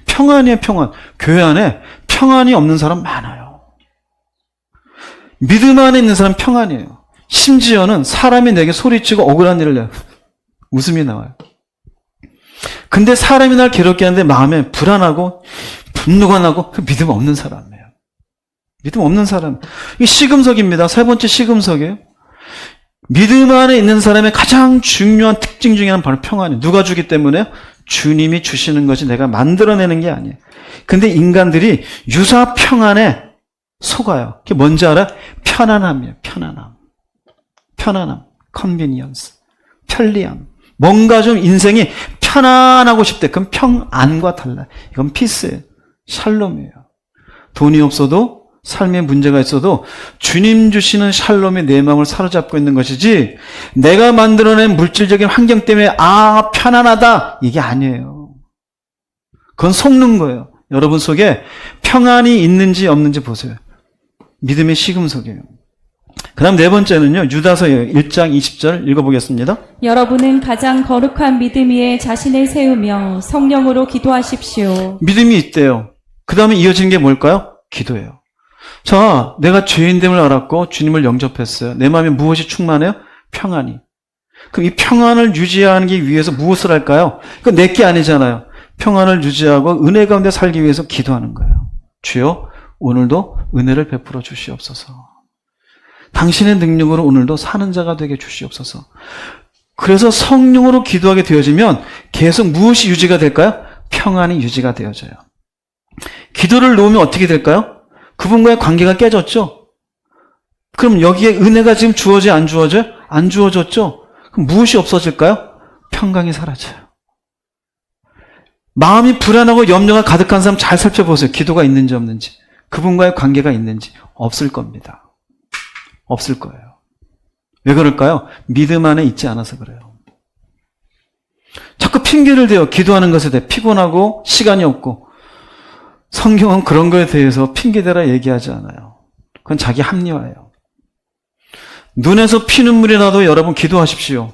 평안이에요, 평안. 교회 안에 평안이 없는 사람 많아요. 믿음 안에 있는 사람 평안이에요. 심지어는 사람이 내게 소리치고 억울한 일을 내요. 웃음이 나와요. 근데 사람이 날 괴롭게 하는데 마음에 불안하고 분노가 나고 그 믿음 없는 사람이에요. 믿음 없는 사람. 이게 시금석입니다. 세 번째 시금석이에요. 믿음 안에 있는 사람의 가장 중요한 특징 중에 하나는 바로 평안이에요. 누가 주기 때문에요? 주님이 주시는 것이 내가 만들어내는 게 아니에요. 근데 인간들이 유사 평안에 속아요. 그게 뭔지 알아요? 편안함이에요. 편안함, 컨비니언스, 편리함. 뭔가 좀 인생이 편안하고 싶대. 그럼 평안과 달라요. 이건 피스예요. 샬롬이에요. 돈이 없어도 삶에 문제가 있어도 주님 주시는 샬롬이 내 마음을 사로잡고 있는 것이지 내가 만들어낸 물질적인 환경 때문에 편안하다 이게 아니에요. 그건 속는 거예요. 여러분 속에 평안이 있는지 없는지 보세요. 믿음의 시금석이에요. 그 다음 네 번째는요. 유다서 1장 20절 읽어보겠습니다. 여러분은 가장 거룩한 믿음 위에 자신을 세우며 성령으로 기도하십시오. 믿음이 있대요. 그 다음에 이어지는 게 뭘까요? 기도예요. 자, 내가 죄인됨을 알았고 주님을 영접했어요. 내 마음에 무엇이 충만해요? 평안이. 그럼 이 평안을 유지하기 위해서 무엇을 할까요? 그건 내게 아니잖아요. 평안을 유지하고 은혜 가운데 살기 위해서 기도하는 거예요. 주여, 오늘도 은혜를 베풀어 주시옵소서. 당신의 능력으로 오늘도 사는 자가 되게 주시옵소서. 그래서 성령으로 기도하게 되어지면 계속 무엇이 유지가 될까요? 평안이 유지가 되어져요. 기도를 놓으면 어떻게 될까요? 그분과의 관계가 깨졌죠? 그럼 여기에 은혜가 지금 주어져요? 안 주어져요? 안 주어졌죠? 그럼 무엇이 없어질까요? 평강이 사라져요. 마음이 불안하고 염려가 가득한 사람 잘 살펴보세요. 기도가 있는지 없는지. 그분과의 관계가 있는지. 없을 겁니다. 없을 거예요. 왜 그럴까요? 믿음 안에 있지 않아서 그래요. 자꾸 핑계를 대요. 기도하는 것에 대해 피곤하고 시간이 없고. 성경은 그런 거에 대해서 핑계대라 얘기하지 않아요. 그건 자기 합리화예요. 눈에서 피눈물이 나도 여러분 기도하십시오.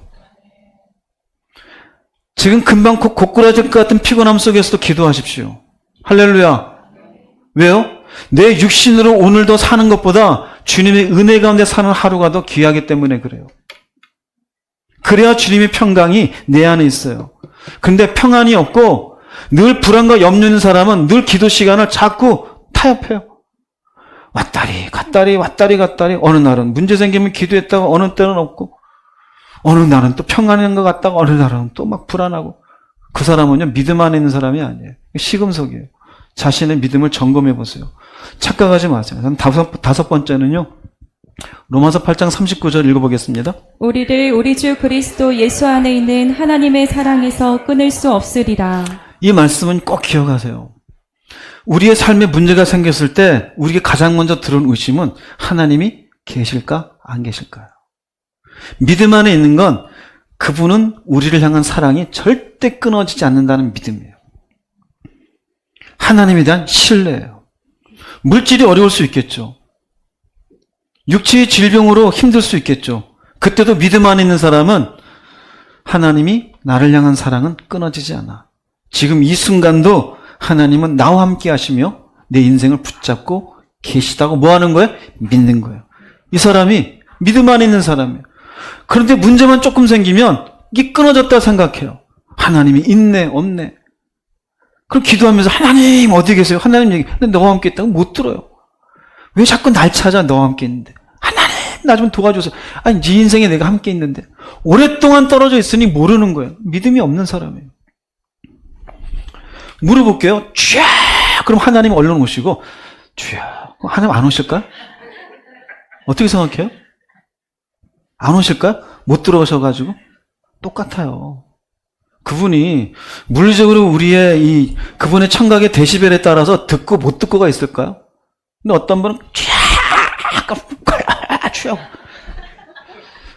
지금 금방 고꾸라질 것 같은 피곤함 속에서도 기도하십시오. 할렐루야. 왜요? 내 육신으로 오늘도 사는 것보다 주님의 은혜 가운데 사는 하루가 더 귀하기 때문에 그래요. 그래야 주님의 평강이 내 안에 있어요. 근데 평안이 없고 늘 불안과 염려 있는 사람은 늘 기도 시간을 자꾸 타협해요. 왔다리 갔다리 어느 날은 문제 생기면 기도했다가 어느 때는 없고 어느 날은 또 평안한 것 같다가 어느 날은 또 막 불안하고 그 사람은요 믿음 안에 있는 사람이 아니에요. 시금석이에요. 자신의 믿음을 점검해 보세요. 착각하지 마세요. 다섯 번째는요. 로마서 8장 39절 읽어보겠습니다. 우리를 우리 주 그리스도 예수 안에 있는 하나님의 사랑에서 끊을 수 없으리라. 이 말씀은 꼭 기억하세요. 우리의 삶에 문제가 생겼을 때 우리에게 가장 먼저 들어온 의심은 하나님이 계실까 안 계실까요? 믿음 안에 있는 건 그분은 우리를 향한 사랑이 절대 끊어지지 않는다는 믿음이에요. 하나님에 대한 신뢰예요. 물질이 어려울 수 있겠죠. 육체의 질병으로 힘들 수 있겠죠. 그때도 믿음 안에 있는 사람은 하나님이 나를 향한 사랑은 끊어지지 않아. 지금 이 순간도 하나님은 나와 함께 하시며 내 인생을 붙잡고 계시다고 뭐 하는 거예요? 믿는 거예요. 이 사람이 믿음 안에 있는 사람이에요. 그런데 문제만 조금 생기면 이게 끊어졌다 생각해요. 하나님이 있네 없네. 그럼 기도하면서 하나님 어디 계세요? 하나님 얘기. 근데 너와 함께 있다고 못 들어요. 왜 자꾸 날 찾아 너와 함께 있는데. 하나님 나 좀 도와줘서. 아니 네 인생에 내가 함께 있는데. 오랫동안 떨어져 있으니 모르는 거예요. 믿음이 없는 사람이에요. 물어볼게요. 주여. 그럼 하나님 얼른 오시고 주여. 하나님 안 오실까요? 어떻게 생각해요? 안 오실까요? 못 들어오셔가지고? 똑같아요. 그분이 물리적으로 우리의 그분의 청각의 데시벨에 따라서 듣고 못 듣고가 있을까요? 근데 어떤 분은 취하고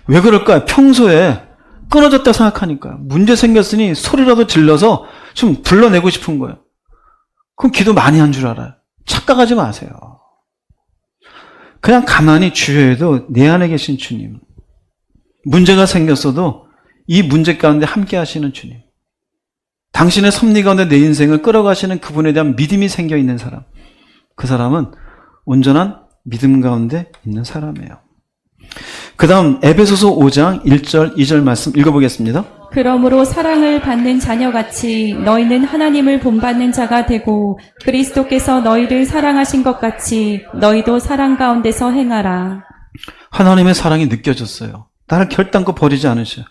왜 그럴까요? 평소에 끊어졌다 생각하니까요. 문제 생겼으니 소리라도 질러서 좀 불러내고 싶은 거예요. 그럼 기도 많이 한 줄 알아요. 착각하지 마세요. 그냥 가만히 주여해도 내 안에 계신 주님. 문제가 생겼어도 이 문제 가운데 함께 하시는 주님. 당신의 섭리 가운데 내 인생을 끌어가시는 그분에 대한 믿음이 생겨 있는 사람. 그 사람은 온전한 믿음 가운데 있는 사람이에요. 그 다음 에베소서 5장 1절 2절 말씀 읽어보겠습니다. 그러므로 사랑을 받는 자녀같이 너희는 하나님을 본받는 자가 되고 그리스도께서 너희를 사랑하신 것 같이 너희도 사랑 가운데서 행하라. 하나님의 사랑이 느껴졌어요. 나를 결단코 버리지 않으셔요.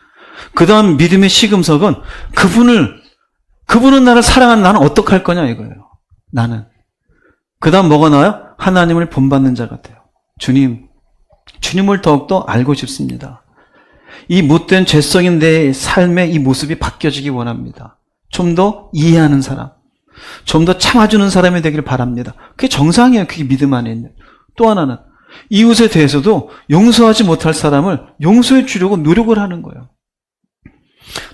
그 다음 믿음의 시금석은 그분은 나를 사랑하는 나는 어떡할 거냐 이거예요. 나는. 그 다음 뭐가 나와요? 하나님을 본받는 자가 돼요. 주님을 더욱더 알고 싶습니다. 이 못된 죄성인 내 삶의 이 모습이 바뀌어지기 원합니다. 좀 더 이해하는 사람, 좀 더 참아주는 사람이 되길 바랍니다. 그게 정상이에요. 그게 믿음 안에 있는. 또 하나는 이웃에 대해서도 용서하지 못할 사람을 용서해 주려고 노력을 하는 거예요.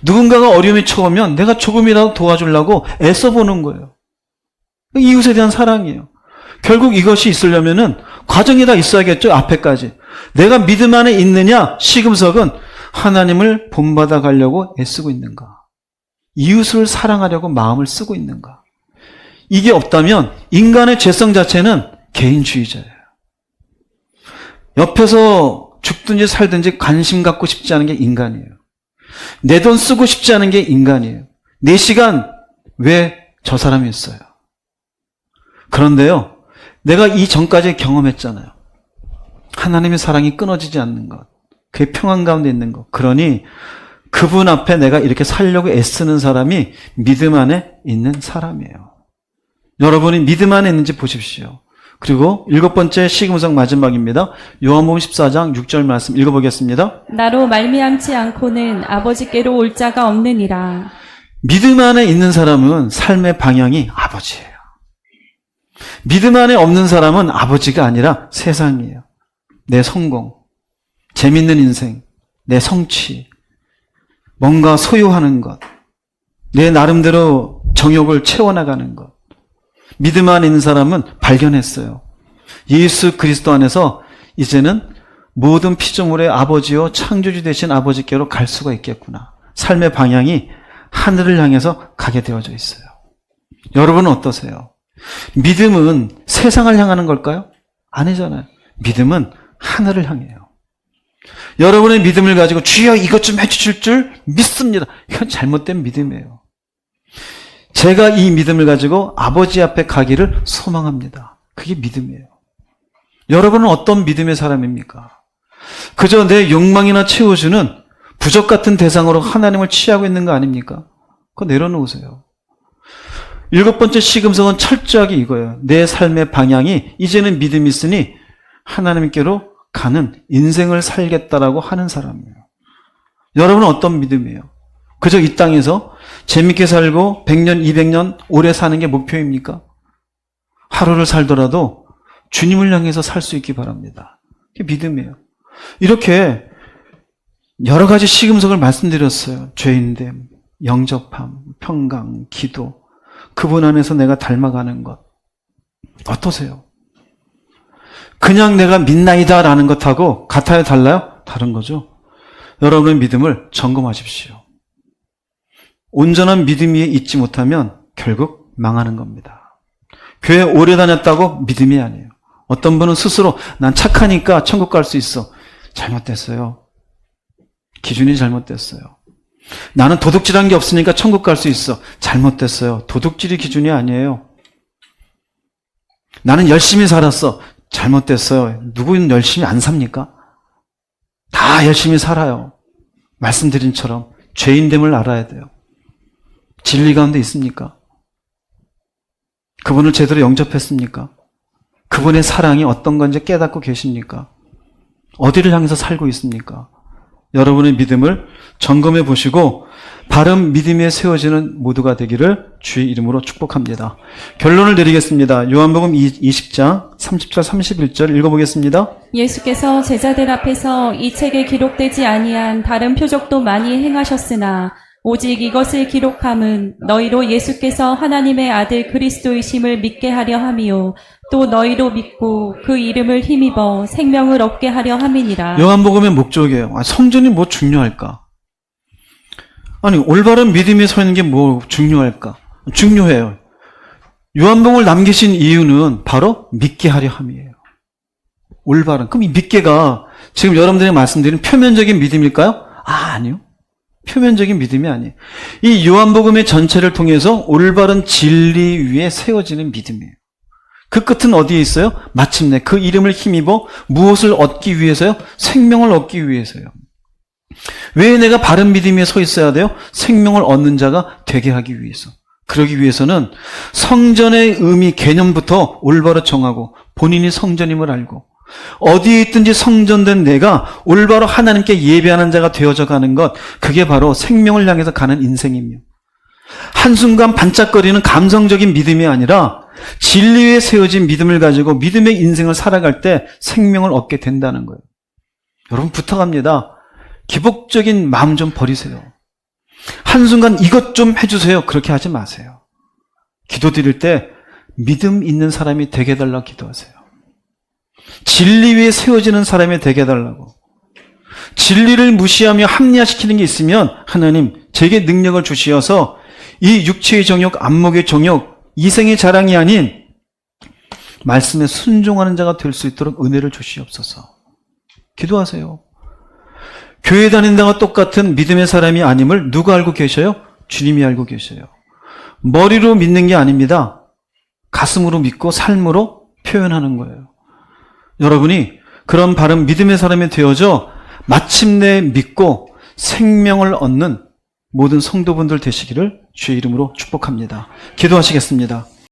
누군가가 어려움이 처오면 내가 조금이라도 도와주려고 애써보는 거예요. 이웃에 대한 사랑이에요. 결국 이것이 있으려면은 과정이 다 있어야겠죠. 앞에까지. 내가 믿음 안에 있느냐? 시금석은 하나님을 본받아 가려고 애쓰고 있는가? 이웃을 사랑하려고 마음을 쓰고 있는가? 이게 없다면 인간의 죄성 자체는 개인주의자예요. 옆에서 죽든지 살든지 관심 갖고 싶지 않은 게 인간이에요. 내 돈 쓰고 싶지 않은 게 인간이에요. 내 시간 왜 저 사람이 있어요? 그런데요, 내가 이 전까지 경험했잖아요. 하나님의 사랑이 끊어지지 않는 것, 그의 평안 가운데 있는 것. 그러니 그분 앞에 내가 이렇게 살려고 애쓰는 사람이 믿음 안에 있는 사람이에요. 여러분이 믿음 안에 있는지 보십시오. 그리고 7번째 시금석 마지막입니다. 요한복음 14장 6절 말씀 읽어보겠습니다. 나로 말미암지 않고는 아버지께로 올 자가 없느니라. 믿음 안에 있는 사람은 삶의 방향이 아버지예요. 믿음 안에 없는 사람은 아버지가 아니라 세상이에요. 내 성공, 재밌는 인생, 내 성취, 뭔가 소유하는 것, 내 나름대로 정욕을 채워나가는 것. 믿음 안에 있는 사람은 발견했어요. 예수 그리스도 안에서 이제는 모든 피조물의 아버지요 창조주 되신 아버지께로 갈 수가 있겠구나. 삶의 방향이 하늘을 향해서 가게 되어져 있어요. 여러분은 어떠세요? 믿음은 세상을 향하는 걸까요? 아니잖아요. 믿음은 하늘을 향해요. 여러분의 믿음을 가지고 주여 이것 좀 해주실 줄 믿습니다. 이건 잘못된 믿음이에요. 제가 이 믿음을 가지고 아버지 앞에 가기를 소망합니다. 그게 믿음이에요. 여러분은 어떤 믿음의 사람입니까? 그저 내 욕망이나 채워주는 부적 같은 대상으로 하나님을 취하고 있는 거 아닙니까? 그거 내려놓으세요. 7번째 시금석은 철저하게 이거예요. 내 삶의 방향이 이제는 믿음이 있으니 하나님께로 가는 인생을 살겠다라고 하는 사람이에요. 여러분은 어떤 믿음이에요? 그저 이 땅에서 재밌게 살고 100년, 200년 오래 사는 게 목표입니까? 하루를 살더라도 주님을 향해서 살 수 있기 바랍니다. 그게 믿음이에요. 이렇게 여러 가지 시금석을 말씀드렸어요. 죄인됨, 영접함, 평강, 기도, 그분 안에서 내가 닮아가는 것. 어떠세요? 그냥 내가 믿나이다라는 것하고 같아요, 달라요? 다른 거죠. 여러분의 믿음을 점검하십시오. 온전한 믿음 위에 있지 못하면 결국 망하는 겁니다. 교회 오래 다녔다고 믿음이 아니에요. 어떤 분은 스스로 난 착하니까 천국 갈 수 있어. 잘못됐어요. 기준이 잘못됐어요. 나는 도둑질한 게 없으니까 천국 갈 수 있어. 잘못됐어요. 도둑질이 기준이 아니에요. 나는 열심히 살았어. 잘못됐어요. 누구는 열심히 안 삽니까? 다 열심히 살아요. 말씀드린처럼 죄인됨을 알아야 돼요. 진리 가운데 있습니까? 그분을 제대로 영접했습니까? 그분의 사랑이 어떤 건지 깨닫고 계십니까? 어디를 향해서 살고 있습니까? 여러분의 믿음을 점검해 보시고 바른 믿음에 세워지는 모두가 되기를 주의 이름으로 축복합니다. 결론을 내리겠습니다. 요한복음 20장 30절 31절 읽어보겠습니다. 예수께서 제자들 앞에서 이 책에 기록되지 아니한 다른 표적도 많이 행하셨으나 오직 이것을 기록함은 너희로 예수께서 하나님의 아들 그리스도이심을 믿게 하려 함이요 또 너희로 믿고 그 이름을 힘입어 생명을 얻게 하려 함이니라. 요한복음의 목적이에요. 성전이 뭐 중요할까? 아니, 올바른 믿음에 서 있는 게 뭐 중요할까? 중요해요. 요한복음을 남기신 이유는 바로 믿게 하려 함이에요. 올바른. 그럼 이 믿게가 지금 여러분들이 말씀드린 표면적인 믿음일까요? 아니요. 표면적인 믿음이 아니에요. 이 요한복음의 전체를 통해서 올바른 진리 위에 세워지는 믿음이에요. 그 끝은 어디에 있어요? 마침내 그 이름을 힘입어 무엇을 얻기 위해서요? 생명을 얻기 위해서요. 왜 내가 바른 믿음 위에 서 있어야 돼요? 생명을 얻는 자가 되게 하기 위해서. 그러기 위해서는 성전의 의미, 개념부터 올바로 정하고 본인이 성전임을 알고 어디에 있든지 성전된 내가 올바로 하나님께 예배하는 자가 되어져 가는 것, 그게 바로 생명을 향해서 가는 인생이며 한순간 반짝거리는 감성적인 믿음이 아니라 진리에 세워진 믿음을 가지고 믿음의 인생을 살아갈 때 생명을 얻게 된다는 거예요. 여러분 부탁합니다. 기복적인 마음 좀 버리세요. 한순간 이것 좀 해주세요. 그렇게 하지 마세요. 기도드릴 때 믿음 있는 사람이 되게 해달라고 기도하세요. 진리 위에 세워지는 사람이 되게 해달라고. 진리를 무시하며 합리화시키는 게 있으면 하나님 제게 능력을 주시어서 이 육체의 정욕, 안목의 정욕, 이생의 자랑이 아닌 말씀에 순종하는 자가 될 수 있도록 은혜를 주시옵소서. 기도하세요. 교회 다닌다가 똑같은 믿음의 사람이 아님을 누가 알고 계셔요? 주님이 알고 계셔요. 머리로 믿는 게 아닙니다. 가슴으로 믿고 삶으로 표현하는 거예요. 여러분이 그런 바른 믿음의 사람이 되어져 마침내 믿고 생명을 얻는 모든 성도분들 되시기를 주의 이름으로 축복합니다. 기도하시겠습니다.